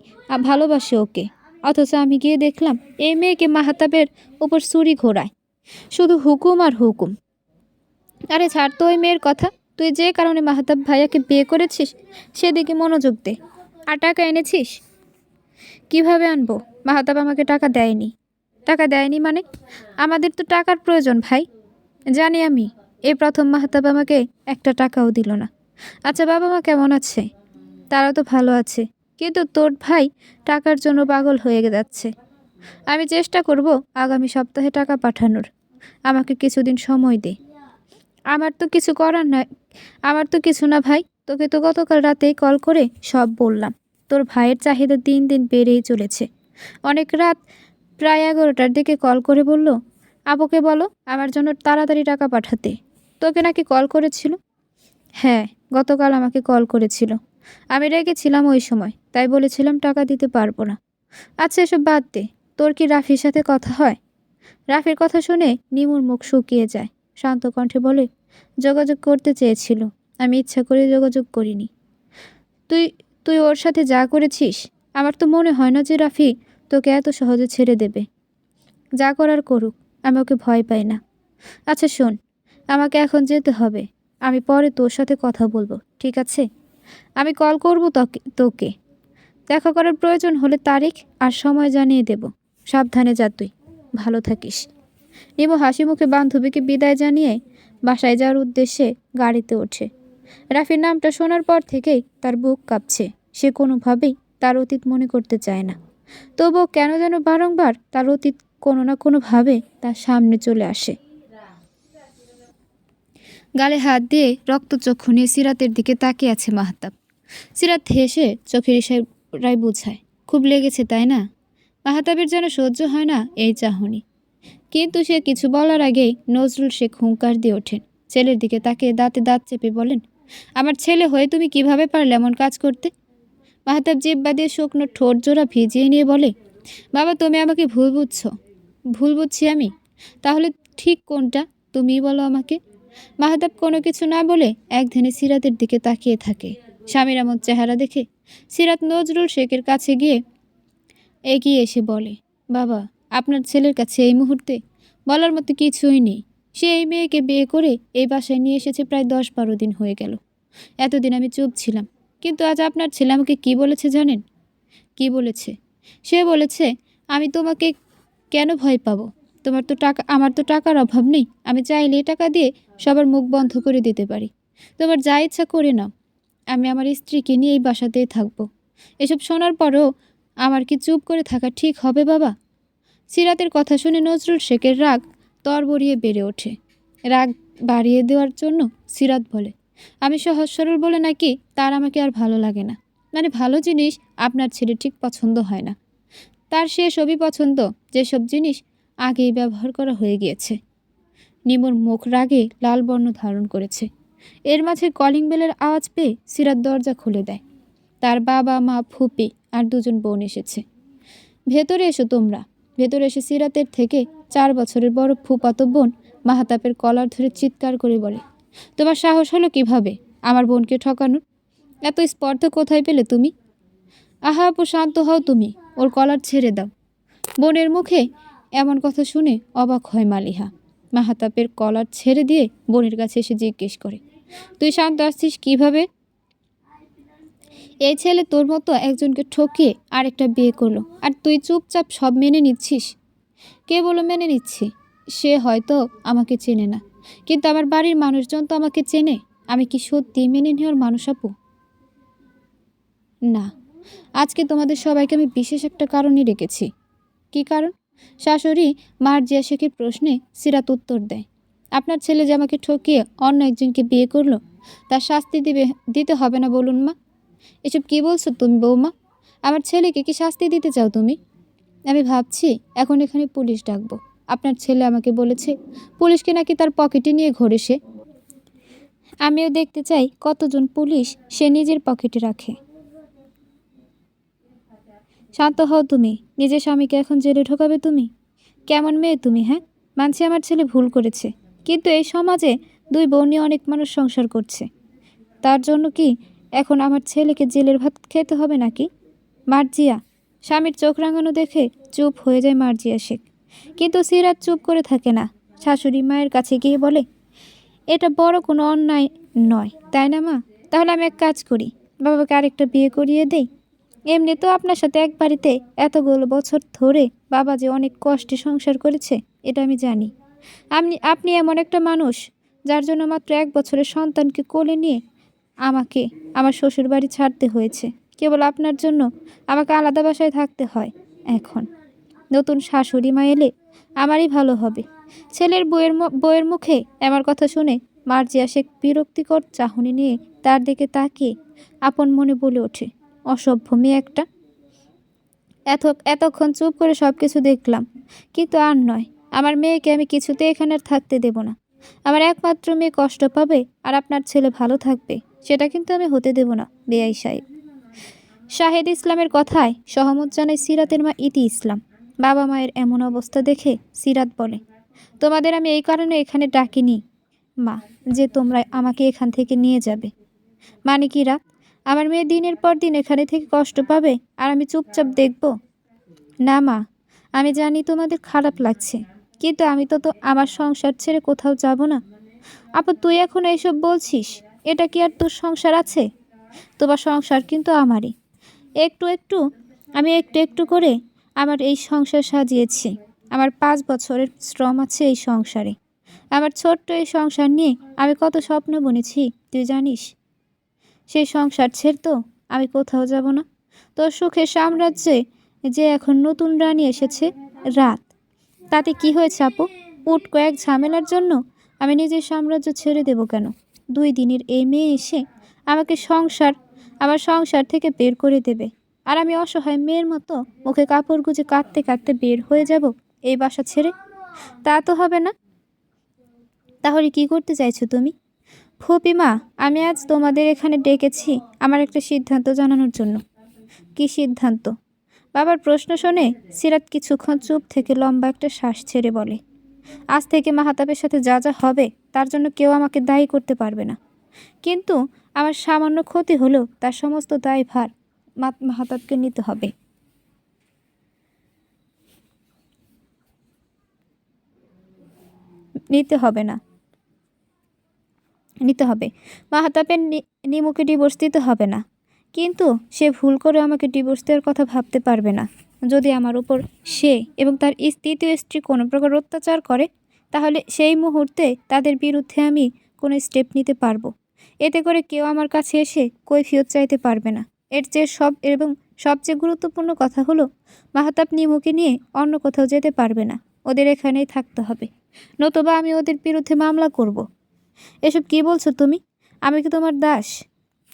ভালোবাসে ওকে। অথচ আমি গিয়ে দেখলাম এই মেয়েকে মাহতাবের উপর ছুরি ঘোরায়। শুধু হুকুম আর হুকুম। আরে ছাড় তো ওই মেয়ের কথা। তুই যে কারণে মাহতাব ভাইয়াকে বিয়ে করেছিস সেদিকে মনোযোগ দে। আর টাকা এনেছিস? কিভাবে আনবো? মাহতাব আমাকে টাকা দেয়নি। টাকা দেয়নি মানে? আমাদের তো টাকার প্রয়োজন ভাই। জানি আমি। এই প্রথম মাহতাব আমাকে একটা টাকাও দিল না। আচ্ছা, বাবা মা কেমন আছে? তারা তো ভালো আছে, কিন্তু তোর ভাই টাকার জন্য পাগল হয়ে যাচ্ছে। আমি চেষ্টা করব আগামী সপ্তাহে টাকা পাঠানোর। আমাকে কিছুদিন সময় দে। আমার তো কিছু না ভাই। তোকে তো গতকাল রাতেই কল করে সব বললাম। তোর ভাইয়ের চাহিদা দিন দিন বেড়েই চলেছে। অনেক রাত প্রায় 11টার দিকে কল করে বলল, আপুকে বলো আমার জন্য তাড়াতাড়ি টাকা পাঠাতে। তোকে নাকি কল করেছিল? হ্যাঁ, গতকাল আমাকে কল করেছিল। আমি রেগেছিলাম ওই সময়, তাই বলেছিলাম টাকা দিতে পারবো না। আচ্ছা, এসব বাদ দে। তোর কি রাফির সাথে কথা হয়? রাফির কথা শুনে নিমুর মুখ শুকিয়ে যায়। শান্ত কণ্ঠে বলে, যোগাযোগ করতে চেয়েছিল, আমি ইচ্ছা করে যোগাযোগ করিনি। তুই তুই ওর সাথে যা করেছিস, আমার তো মনে হয় না যে রাফি তোকে এত সহজে ছেড়ে দেবে। যা করার করুক, আমি ওকে ভয় পাই না। আচ্ছা শোন, আমাকে এখন যেতে হবে। আমি পরে তোর সাথে কথা বলবো, ঠিক আছে? আমি কল করব তোকে। দেখা করার প্রয়োজন হলে তারিখ আর সময় জানিয়ে দেব। সাবধানে যা তুই, ভালো থাকিস। নিমু হাসি মুখে বান্ধবীকে বিদায় জানিয়ে বাসায় যাওয়ার উদ্দেশ্যে গাড়িতে ওঠে। রাফির নামটা শোনার পর থেকেই তার বুক কাঁপছে। সে কোনোভাবেই তার অতীত মনে করতে চায় না। তবুও কেন যেন বারংবার তার অতীত কোনো না কোনোভাবে তার সামনে চলে আসে। গালে হাত দিয়ে রক্তচক্ষু নিয়ে সিরাতের দিকে তাকিয়ে আছে মাহতাব। সিরাত হেসে চোখের ইশারায় বোঝায়, খুব লেগেছে তাই না? মাহতাবের যেন সহ্য হয় না এই চাহনি, কিন্তু সে কিছু বলার আগেই নজরুল শেখ হুঙ্কার দিয়ে ওঠেন। ছেলের দিকে তাকিয়ে দাঁতে দাঁত চেপে বলেন, আমার ছেলে হয়ে তুমি কিভাবে পারলে এমন কাজ করতে? মাহতাব জিহ্বা দিয়ে শুকনো ঠোঁট জোড়া ভিজিয়ে নিয়ে বলে, বাবা তুমি আমাকে ভুল বুঝছো। ভুল বুঝছি আমি? তাহলে ঠিক কোনটা তুমিই বলো আমাকে। মাহতাব কোনো কিছু না বলে একধানে সিরাতের দিকে তাকিয়ে থাকে। স্বামীর এমন চেহারা দেখে সিরাত নজরুল শেখের কাছে গিয়ে এগিয়ে এসে বলে, বাবা আপনার ছেলের কাছে এই মুহূর্তে বলার মতো কিছুই নেই। সে এই মেয়েকে বিয়ে করে এই বাসায় নিয়ে এসেছে প্রায় 10-12 দিন হয়ে গেল। এতদিন আমি চুপ ছিলাম, কিন্তু আজ আপনার ছেলে আমাকে কী বলেছে জানেন? কি বলেছে? সে বলেছে, আমি তোমাকে কেন ভয় পাবো? আমার তো টাকার অভাব নেই। আমি চাইলে টাকা দিয়ে সবার মুখ বন্ধ করে দিতে পারি। তোমার যা ইচ্ছা করে নাও। আমি আমার স্ত্রীকে নিয়ে এই বাসাতেই থাকবো। এসব শোনার পরেও আমার কি চুপ করে থাকা ঠিক হবে বাবা? সিরাতের কথা শুনে নজরুল শেখের রাগ তরবরিয়ে বেড়ে ওঠে। রাগ বাড়িয়ে দেওয়ার জন্য সিরাত বলে, আমি সহজ সরল বলে নাকি তার আমাকে আর ভালো লাগে না? মানে ভালো জিনিস আপনার ছেলে ঠিক পছন্দ হয় না। তার সে সবই পছন্দ যেসব জিনিস আগেই ব্যবহার করা হয়ে গিয়েছে। নিমোর মুখ রাগে লাল বর্ণ ধারণ করেছে। এর মাঝে কলিং বেলের আওয়াজ পেয়ে সিরাত দরজা খুলে দেয়। তার বাবা মা ফুপি আর দুজন বোন এসেছে। ভেতরে এসো তোমরা। ভেতরে এসে সিরাতের থেকে 4 বছরের বড় ফুপাতো বোন মাহাতাবের কলার ধরে চিৎকার করে বলে, তোমার সাহস হলো কিভাবে আমার বোনকে ঠকানোর? এত স্পর্ধা কোথায় পেলে তুমি? আহা আপু শান্ত হও তুমি, ওর কলার ছেড়ে দাও। বোনের মুখে এমন কথা শুনে অবাক হয় মালিহা। মাহাতাবের কলার ছেড়ে দিয়ে বোনের কাছে এসে জিজ্ঞেস করে, তুই শান্ত আসছিস কিভাবে? এই ছেলে তোর মতো একজনকে ঠকিয়ে আরেকটা বিয়ে করলো, আর তুই চুপচাপ সব মেনে নিচ্ছিস? কে বলো মেনে নিচ্ছি? সে হয়তো আমাকে চেনে না, কিন্তু আমার বাড়ির মানুষজন তো আমাকে চেনে। আমি কি সত্যি মেনে নেওয়ার মানুষ আপু? না, আজকে তোমাদের সবাইকে আমি বিশেষ একটা কারণে রেখেছি। কি কারণ? শাশুড়ি মার্জিয়া শেখের প্রশ্নে সিরাত উত্তর দেয়, আপনার ছেলে যে আমাকে ঠকিয়ে অন্য একজনকে বিয়ে করলো, তার শাস্তি দিতে হবে না বলুন মা? এসব কি বলছো তুমি বৌমা? আমার ছেলেকে কি শাস্তি দিতে চাও তুমি? আমি ভাবছি এখন এখানে পুলিশ ডাকবো। আপনার ছেলে আমাকে বলেছে পুলিশকে নাকি তার পকেটে নিয়ে ঘোরে সে। আমিও দেখতে চাই কতজন পুলিশ সে নিজের পকেটে রাখে। শান্ত হও তুমি। নিজের স্বামীকে এখন জেলে ঢোকাবে তুমি? কেমন মেয়ে তুমি? হ্যাঁ, মানছি আমার ছেলে ভুল করেছে, কিন্তু এই সমাজে 2 বউ নিয়ে অনেক মানুষ সংসার করছে। তার জন্য কি এখন আমার ছেলেকে জেলের ভাত খেতে হবে নাকি? মার্জিয়া। স্বামীর চোখ রাঙানো দেখে চুপ হয়ে যায় মার্জিয়া শেখ, কিন্তু সিরাত চুপ করে থাকে না। শাশুড়ি মায়ের কাছে গিয়ে বলে, এটা বড় কোনো অন্যায় নয় তাই না মা? তাহলে আমি এক কাজ করি, বাবাকে আরেকটা বিয়ে করিয়ে দেই। এমনি তো আপনার সাথে এক বাড়িতে এতগুলো বছর ধরে বাবা যে অনেক কষ্টে সংসার করেছে এটা আমি জানি। আপনি এমন একটা মানুষ যার জন্য মাত্র 1 বছরের সন্তানকে কোলে নিয়ে আমাকে আমার শ্বশুর বাড়ি ছাড়তে হয়েছে। কেবল আপনার জন্য আমাকে আলাদা বাসায় থাকতে হয়। এখন নতুন শাশুড়ি মা এলে আমারই ভালো হবে। ছেলের বউয়ের মুখে আমার কথা শুনে মার্জিয়া শেখ বিরক্তিকর চাহনি নিয়ে তার দিকে তাকিয়ে আপন মনে বলে ওঠে, অসভ্য মেয়ে একটা। এতক্ষণ চুপ করে সব কিছু দেখলাম, কিন্তু আর নয়। আমার মেয়েকে আমি কিছুতে এখানে আর থাকতে দেব না। আমার একমাত্র মেয়ে কষ্ট পাবে আর আপনার ছেলে ভালো থাকবে, সেটা কিন্তু আমি হতে দেব না বেআই সাহেব। শাহেদ ইসলামের কথায় সহমত জানায় সিরাতের মা ইতি ইসলাম। বাবা মায়ের এমন অবস্থা দেখে সিরাত বলে, তোমাদের আমি এই কারণে এখানে ডাকিনি মা, যে তোমরা আমাকে এখান থেকে নিয়ে যাবে। মানে কি রাত? আমার মেয়ে দিনের পর দিন এখানে থেকে কষ্ট পাবে আর আমি চুপচাপ দেখব? না মা, আমি জানি তোমাদের খারাপ লাগছে, কিন্তু আমি তো আমার সংসার ছেড়ে কোথাও যাব না। আপু তুই এখন এইসব বলছিস? এটা কি আর তোর সংসার আছে? তোমার সংসার কিন্তু আমারই। আমি একটু একটু করে আমার এই সংসার সাজিয়েছি। আমার 5 বছরের শ্রম আছে এই সংসারে। আমার ছোট্ট এই সংসার নিয়ে আমি কত স্বপ্ন বুনেছি তুই জানিস? সেই সংসার ছেড়ে তো আমি কোথাও যাব না। তোর সুখের সাম্রাজ্যে যে এখন নতুন রানী এসেছে, রাত। তাতে কি হয়েছে আপু? উট কয়েক ঝামেলার জন্য আমি নিজের সাম্রাজ্য ছেড়ে দেব কেন? 2 দিনের এই মেয়ে এসে আমাকে আমার সংসার থেকে বের করে দেবে, আর আমি অসহায় মেয়ের মতো মুখে কাপড় গুজে কাঁদতে কাঁদতে বের হয়ে যাব এই বাসা ছেড়ে? তা তো হবে না। তাহলে কি করতে চাইছো তুমি? ফুপি মা, আমি আজ তোমাদের এখানে ডেকেছি আমার একটা সিদ্ধান্ত জানানোর জন্য। কি সিদ্ধান্ত? বাবার প্রশ্ন শুনে সিরাত কিছুক্ষণ চুপ থেকে লম্বা একটা শ্বাস ছেড়ে বলে, আজ থেকে মাহাতাবের সাথে যা যা হবে তার জন্য কেউ আমাকে দায়ী করতে পারবে না। কিন্তু আমার সামান্য ক্ষতি হলেও তার সমস্ত দায়ভার মাহাতাবকে নিতে হবে। নিতে হবে না নিতে হবে। মাহাতাবের নিমুকে ডিভোর্স দিতে হবে না। কিন্তু সে ভুল করে আমাকে ডিভোর্স দেওয়ার কথা ভাবতে পারবে না। যদি আমার উপর সে এবং তার তৃতীয় স্ত্রী কোনো প্রকার অত্যাচার করে, তাহলে সেই মুহূর্তে তাদের বিরুদ্ধে আমি কোনো স্টেপ নিতে পারবো। এতে করে কেউ আমার কাছে এসে কৈফিয়ত চাইতে পারবে না। সবচেয়ে গুরুত্বপূর্ণ কথা হলো, মাহাতাব নিমুকে নিয়ে অন্য কোথাও যেতে পারবে না। ওদের এখানেই থাকতে হবে, নতুবা আমি ওদের বিরুদ্ধে মামলা করব। এসব কি বলছো তুমি? আমি কি তোমার দাস?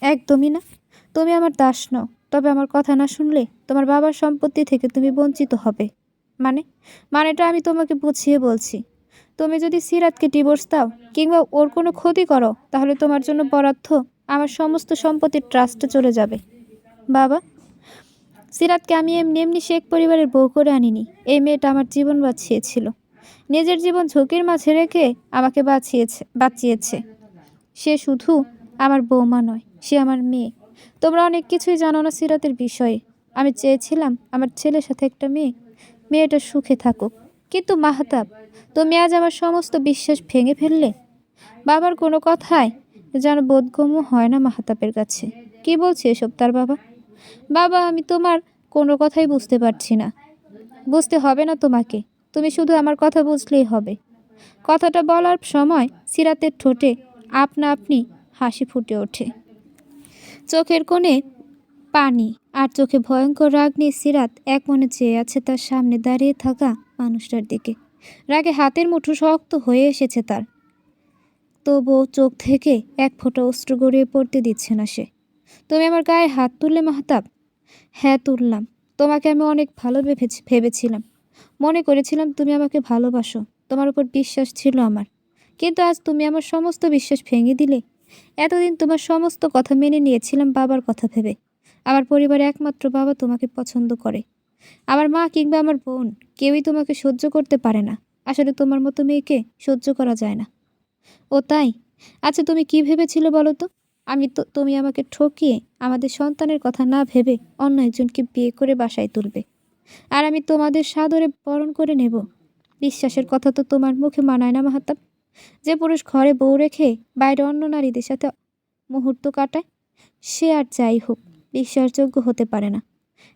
একদমই না। তুমি আমার দাস নও। তবে আমার কথা না শুনলে তোমার বাবার সম্পত্তি থেকে তুমি বঞ্চিত হবে। মানে? মানেটা আমি তোমাকে বুঝিয়ে বলছি। তুমি যদি সিরাতকে ডিভোর্স দাও কিংবা ওর কোনো ক্ষতি করো, তাহলে তোমার জন্য বরাদ্দ আমার সমস্ত সম্পত্তি ট্রাস্টে চলে যাবে। বাবা, সিরাতকে আমি এমনি এমনি শেখ পরিবারের বউ করে আনিনি। এই মেয়েটা আমার জীবন বাঁচিয়েছিল। নিজের জীবন ঝুঁকির মাঝে রেখে আমাকে বাঁচিয়েছে। সে শুধু আমার বৌমা নয়, সে আমার মেয়ে। তোমরা অনেক কিছুই জানো না সিরাতের বিষয়ে। আমি চেয়েছিলাম আমার ছেলের সাথে একটা মেয়েটা সুখে থাকুক। কিন্তু মাহতাব, তুমি আজ আমার সমস্ত বিশ্বাস ভেঙে ফেললে। বাবার কোনো কথাই যেন বোধগম্য হয় না মাহতাবের কাছে। কি বলছে এসব তার বাবা? বাবা, আমি তোমার কোনো কথাই বুঝতে পারছি না। বুঝতে হবে না তোমাকে, তুমি শুধু আমার কথা বুঝলেই হবে। কথাটা বলার সময় সিরাতের ঠোঁটে আপনা আপনি হাসি ফুটে ওঠে। চোখের কোণে পানি আর চোখে ভয়ঙ্কর রাগ নিয়ে সিরাত এক মনে চেয়ে আছে তার সামনে দাঁড়িয়ে থাকা মানুষটার দিকে। রাগে হাতের মুঠো শক্ত হয়ে এসেছে তার। তবুও চোখ থেকে এক ফোঁটা অশ্রু গড়িয়ে পড়তে দিচ্ছে না সে। তুমি আমার গায়ে হাত তুললে মাহতাব? হ্যাঁ, তুললাম। তোমাকে আমি অনেক ভালো ভেবেছিলাম। মনে করেছিলাম তুমি আমাকে ভালোবাসো, তোমার উপর বিশ্বাস ছিল আমার। কিন্তু আজ তুমি আমার সমস্ত বিশ্বাস ভেঙে দিলে। এতদিন তোমার সমস্ত কথা মেনে নিয়েছিলাম বাবার কথা ভেবে। আমার পরিবারে একমাত্র বাবা তোমাকে পছন্দ করে। আমার মা কিংবা আমার বোন কেউই তোমাকে সহ্য করতে পারে না। আসলে তোমার মতো মেয়েকে সহ্য করা যায় না। ও তাই? আচ্ছা, তুমি কি ভেবেছিলে বলো তো? তুমি আমাকে ঠকিয়ে আমাদের সন্তানের কথা না ভেবে অন্য একজনকে বিয়ে করে বাসায় তুলবে, আর আমি তোমাদের সাদরে বরণ করে নেব। বিশ্বাসের কথা তো তোমার মুখে মানায় না মাহাতাব। যে পুরুষ ঘরে বউ রেখে বাইরে অন্য নারীদের সাথে মুহূর্ত কাটায়, সে আর যাই হোক বিশ্বাসযোগ্য হতে পারে না।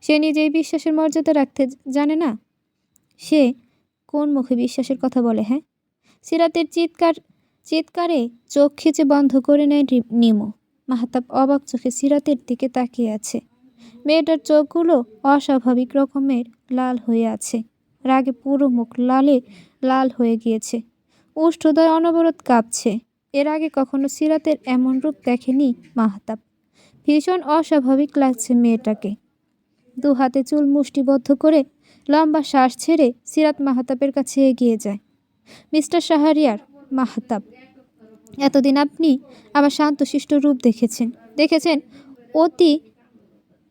সে নিজেই বিশ্বাসের মর্যাদা রাখতে জানে না। সে কোন মুখে বিশ্বাসের কথা বলে? হ্যাঁ? সিরাতের চিৎকারে চোখ খিচে বন্ধ করে নেয় নিমু। মাহতাব অবাক চোখে সিরাতের দিকে তাকিয়ে আছে। মেয়েটার চোখগুলো অস্বাভাবিক রকমের লাল হয়ে আছে। রাগে পুরো মুখ লাল হয়ে গিয়েছে। ওষ্ঠদ্বয় অনবরত কাঁপছে। এর আগে কখনো সিরাতের এমন রূপ দেখেনি মাহতাব। ভীষণ অস্বাভাবিক লাগছে মেয়েটাকে। 2 হাতে চুল মুষ্টিবদ্ধ করে লম্বা শ্বাস ছেড়ে সিরাত মাহতাবের কাছে এগিয়ে যায়। মিস্টার শাহরিয়ার, মাহতাব, এতদিন আপনি আমার শান্তশিষ্ট রূপ দেখেছেন অতি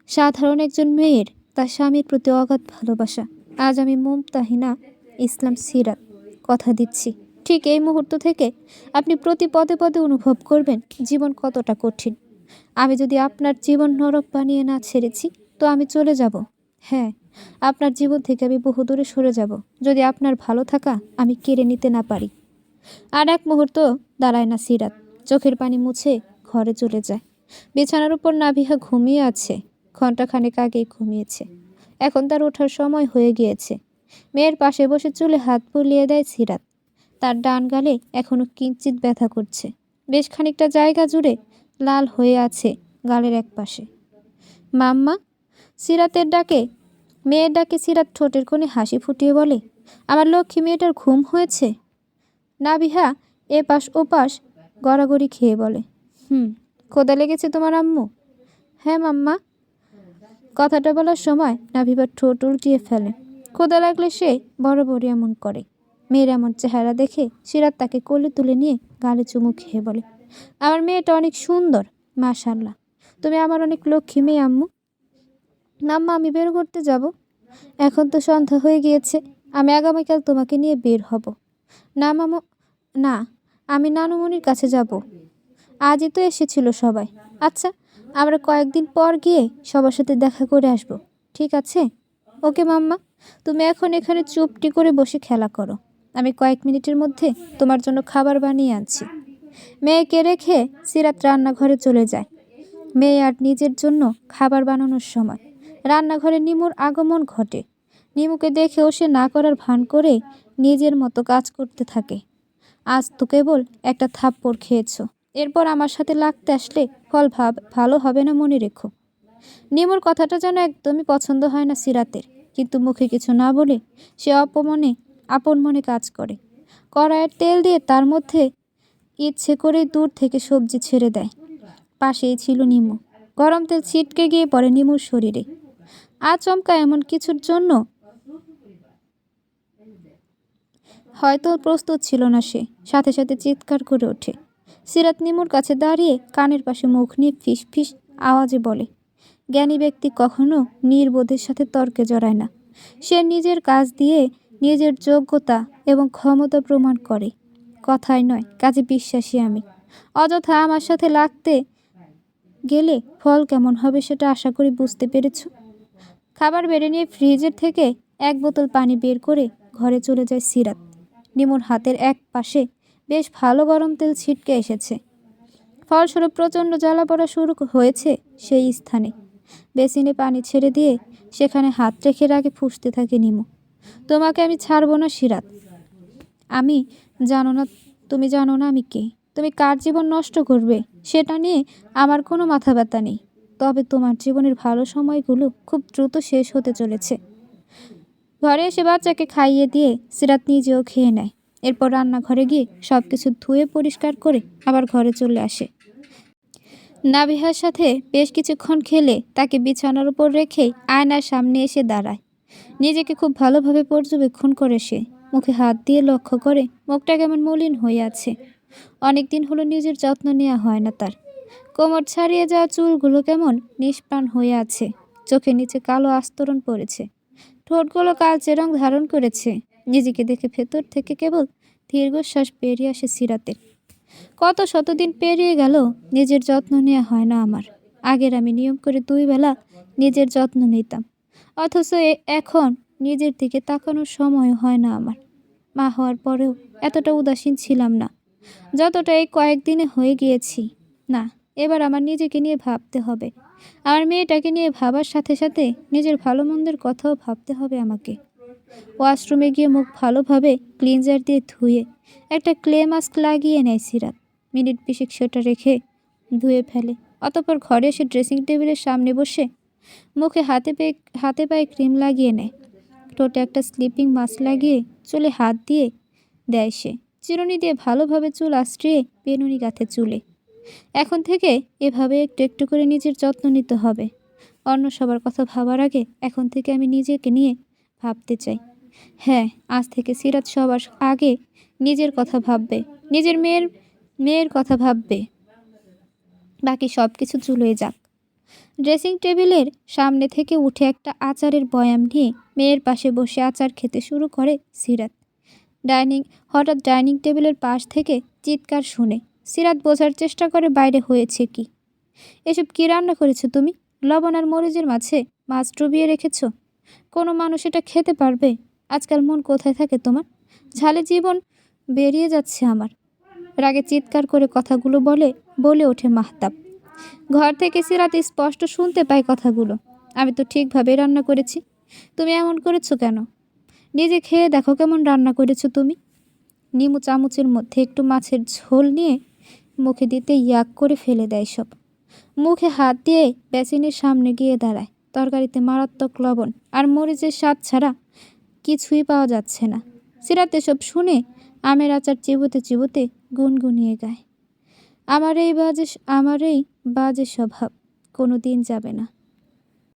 সাধারণ একজন মেয়ের তার স্বামীর প্রতি অগাধ ভালোবাসা। আজ আমি মুমতাহিনা ইসলাম সিরাত কথা দিচ্ছি, ঠিক এই মুহূর্ত থেকে আপনি প্রতি পদে পদে অনুভব করবেন জীবন কতটা কঠিন। আমি যদি আপনার জীবন নরক বানিয়ে না ছেড়েছি, তো আমি চলে যাব। হ্যাঁ, আপনার জীবন থেকে আমি বহু দূরে সরে যাব, যদি আপনার ভালো থাকা আমি কেড়ে নিতে না পারি। আর এক মুহূর্ত দাঁড়ায় না সিরাত। চোখের পানি মুছে ঘরে চলে যায়। বিছানার উপর নাভিহা ঘুমিয়ে আছে। ঘণ্টাখানেক আগেই ঘুমিয়েছে। এখন তার ওঠার সময় হয়ে গিয়েছে। মেয়ের পাশে বসে চুলে হাত বুলিয়ে দেয় সিরাত। তার ডান গালে এখনো কিঞ্চিত ব্যথা করছে। বেশ খানিকটা জায়গা জুড়ে লাল হয়ে আছে গালের এক পাশে। মাম্মা! সিরাতের ডাকে মেয়ের ডাকে সিরাত ঠোঁটের কোণে হাসি ফুটিয়ে বলে, আমার লক্ষ্মী মেয়েটার ঘুম হয়েছে? নাবিহা এপাশ ওপাশ গড়াগড়ি খেয়ে বলে, ক্ষুধা লেগেছে তোমার আম্মু? হ্যাঁ মাম্মা। কথাটা বলার সময় নাভিবার ঠোঁট উল্টিয়ে ফেলে। ক্ষুধা লাগলে সে বরাবরই এমন করে। মেয়ের এমন চেহারা দেখে সিরাত তাকে কোলে তুলে নিয়ে গালে চুমু খেয়ে বলে, আমার মেয়েটা অনেক সুন্দর, মাশাআল্লাহ। তুমি আমার অনেক লক্ষ্মী মেয়ে আম্মু। নাম্মা, আমি বের করতে যাব। এখন তো সন্ধ্যা হয়ে গিয়েছে, আমি আগামীকাল তোমাকে নিয়ে বের হব। না মামু, না, আমি নানুমণির কাছে যাব। আজই তো এসেছিল সবাই। আচ্ছা, আমরা কয়েকদিন পর গিয়ে সবার সাথে দেখা করে আসব, ঠিক আছে? ওকে মাম্মা, তুমি এখন এখানে চুপটি করে বসে খেলা করো। আমি কয়েক মিনিটের মধ্যে তোমার জন্য খাবার বানিয়ে আনছি। মেয়েকে রেখে সিরাত রান্নাঘরে চলে যায়। মেয়ে আর নিজের জন্য খাবার বানানোর সময় রান্নাঘরে নিমুর আগমন ঘটে। নিমুকে দেখেও সে না করার ভান করে নিজের মতো কাজ করতে থাকে। আজ তো কেবল একটা থাপ্পড় খেয়েছো, এরপর আমার সাথে লাগতে আসলে ফল ভালো হবে না, মনে রেখো। নিমুর কথাটা যেন একদমই পছন্দ হয় না সিরাতের, কিন্তু মুখে কিছু না বলে সে আপন মনে কাজ করে। কড়াইয়ের তেল দিয়ে তার মধ্যে ইচ্ছে করে দূর থেকে সবজি ছেড়ে দেয়। পাশেই ছিল নিমু। গরম তেল ছিটকে গিয়ে পড়ে নিমুর শরীরে। আচমকা এমন কিছুর জন্য হয়তো প্রস্তুত ছিল না সে, সাথে সাথে চিৎকার করে ওঠে। সিরাত নিমুর কাছে দাঁড়িয়ে কানের পাশে মুখ নিয়ে ফিস ফিস আওয়াজে বলে, জ্ঞানী ব্যক্তি কখনো নির্বোধের সাথে তর্কে জড়ায় না। সে নিজের কাজ দিয়ে নিজের যোগ্যতা এবং ক্ষমতা প্রমাণ করে। কথায় নয়, কাজে বিশ্বাসী আমি। অযথা আমার সাথে লাগতে গেলে ফল কেমন হবে সেটা আশা করি বুঝতে পেরেছ। খাবার বেড়ে নিয়ে ফ্রিজের থেকে এক বোতল পানি বের করে ঘরে চলে যায় সিরাত। নিমুর হাতের এক পাশে বেশ ভালো গরম তেল ছিটকে এসেছে। ফলস্বরূপ প্রচণ্ড জ্বালা পড়া শুরু হয়েছে সেই স্থানে। বেসিনে পানি ছেড়ে দিয়ে সেখানে হাত রেখে রাগে ফুঁসতে থাকে নিমু। তোমাকে আমি ছাড়বো না সিরাত। আমি তুমি জানো না আমি কে, তুমি কার জীবন নষ্ট করবে সেটা নিয়ে আমার কোনো মাথা ব্যথা নেই। তবে তোমার জীবনের ভালো সময়গুলো খুব দ্রুত শেষ হতে চলেছে। ঘরে এসে বাচ্চাকে খাইয়ে দিয়ে সিরাত নিজেও খেয়ে নেয়। এরপর রান্নাঘরে গিয়ে সব কিছু ধুয়ে পরিষ্কার করে আবার ঘরে চলে আসে। নাবিহার সাথে বেশ কিছুক্ষণ খেলে তাকে বিছানার উপর রেখেই আয়নার সামনে এসে দাঁড়ায়। নিজেকে খুব ভালোভাবে পর্যবেক্ষণ করে সে। মুখে হাত দিয়ে লক্ষ্য করে মুখটা কেমন মলিন হয়ে আছে। অনেক দিন হলো নিজের যত্ন নেওয়া হয় না তার। কোমর ছাড়িয়ে যাওয়া চুলগুলো কেমন নিষ্প্রাণ হয়ে আছে। চোখের নিচে কালো আস্তরণ পড়েছে। ঠোঁটগুলো কালচে রং ধারণ করেছে। নিজেকে দেখে ভেতর থেকে কেবল দীর্ঘশ্বাস বেরিয়ে আসে সিরাতের। কত শতদিন পেরিয়ে গেল, নিজের যত্ন নেওয়া হয় না আমার। আগের আমি নিয়ম করে 2 বেলা নিজের যত্ন নিতাম, অথচ এখন নিজের দিকে তাকানোর সময় হয় না আমার। মা হওয়ার পরেও এতটা উদাসীন ছিলাম না যতটা এই কয়েকদিনে হয়ে গিয়েছি। না, এবার আমার নিজেকে নিয়ে ভাবতে হবে। আমার মেয়েটাকে নিয়ে ভাবার সাথে সাথে নিজের ভালো মন্দের কথাও ভাবতে হবে আমাকে। ওয়াশরুমে গিয়ে মুখ ভালোভাবে ক্লিনজার দিয়ে ধুয়ে একটা ক্লে মাস্ক লাগিয়ে নেয় সিরাত। মিনিট 20 সেটা রেখে ধুয়ে ফেলে। অতঃপর ঘরে এসে ড্রেসিং টেবিলের সামনে বসে মুখে হাতে পায়ে ক্রিম লাগিয়ে নেয়। ঠোঁটে একটা স্লিপিং মাস্ক লাগিয়ে চুলে হাত দিয়ে দেয় সে। চিরুনি দিয়ে ভালোভাবে চুল আঁচড়িয়ে বেনুনি গাঁথে চুলে। এখন থেকে এভাবে একটু একটু করে নিজের যত্ন নিতে হবে। অন্য সবার কথা ভাবার আগে এখন থেকে আমি নিজেকে নিয়ে ভাবতে চাই। হ্যাঁ, আজ থেকে সিরাত সবার আগে নিজের কথা ভাববে, নিজের মেয়ের কথা ভাববে। বাকি সব কিছু চুলোয় যাক। ড্রেসিং টেবিলের সামনে থেকে উঠে একটা আচারের বয়াম নিয়ে মেয়ের পাশে বসে আচার খেতে শুরু করে সিরাত। হঠাৎ ডাইনিং টেবিলের পাশ থেকে চিৎকার শুনে সিরাত বোঝার চেষ্টা করে বাইরে হয়েছে কি। এসব কি রান্না করেছো তুমি? লবণ আর মরিচের মাঝে মাছ ডুবিয়ে রেখেছ? কোনো মানুষ এটা খেতে পারবে? আজকাল মন কোথায় থাকে তোমার? ঝালে জীবন বেরিয়ে যাচ্ছে আমার। রাগে চিৎকার করে কথাগুলো বলে ওঠে মাহতাব। ঘর থেকে সিরাত স্পষ্ট শুনতে পায় কথাগুলো। আমি তো ঠিকভাবে রান্না করেছি, তুমি এমন করেছো কেন? নিজে খেয়ে দেখো কেমন রান্না করেছো তুমি। নিমু চামচের মধ্যে একটু মাছের ঝোল নিয়ে মুখে দিতে ইয়াক করে ফেলে দেয় সব। মুখে হাত দিয়ে বেসিনের সামনে গিয়ে দাঁড়ায়। তরকারিতে মারাত্মক লবণ আর মরিচের স্বাদ ছাড়া কিছুই পাওয়া যাচ্ছে না। সিরাত এসব শুনে আমের আচার চিবোতে চিবোতে গুনগুনিয়ে গায়, আমার এই বাজে স্বভাব কোনো দিন যাবে না।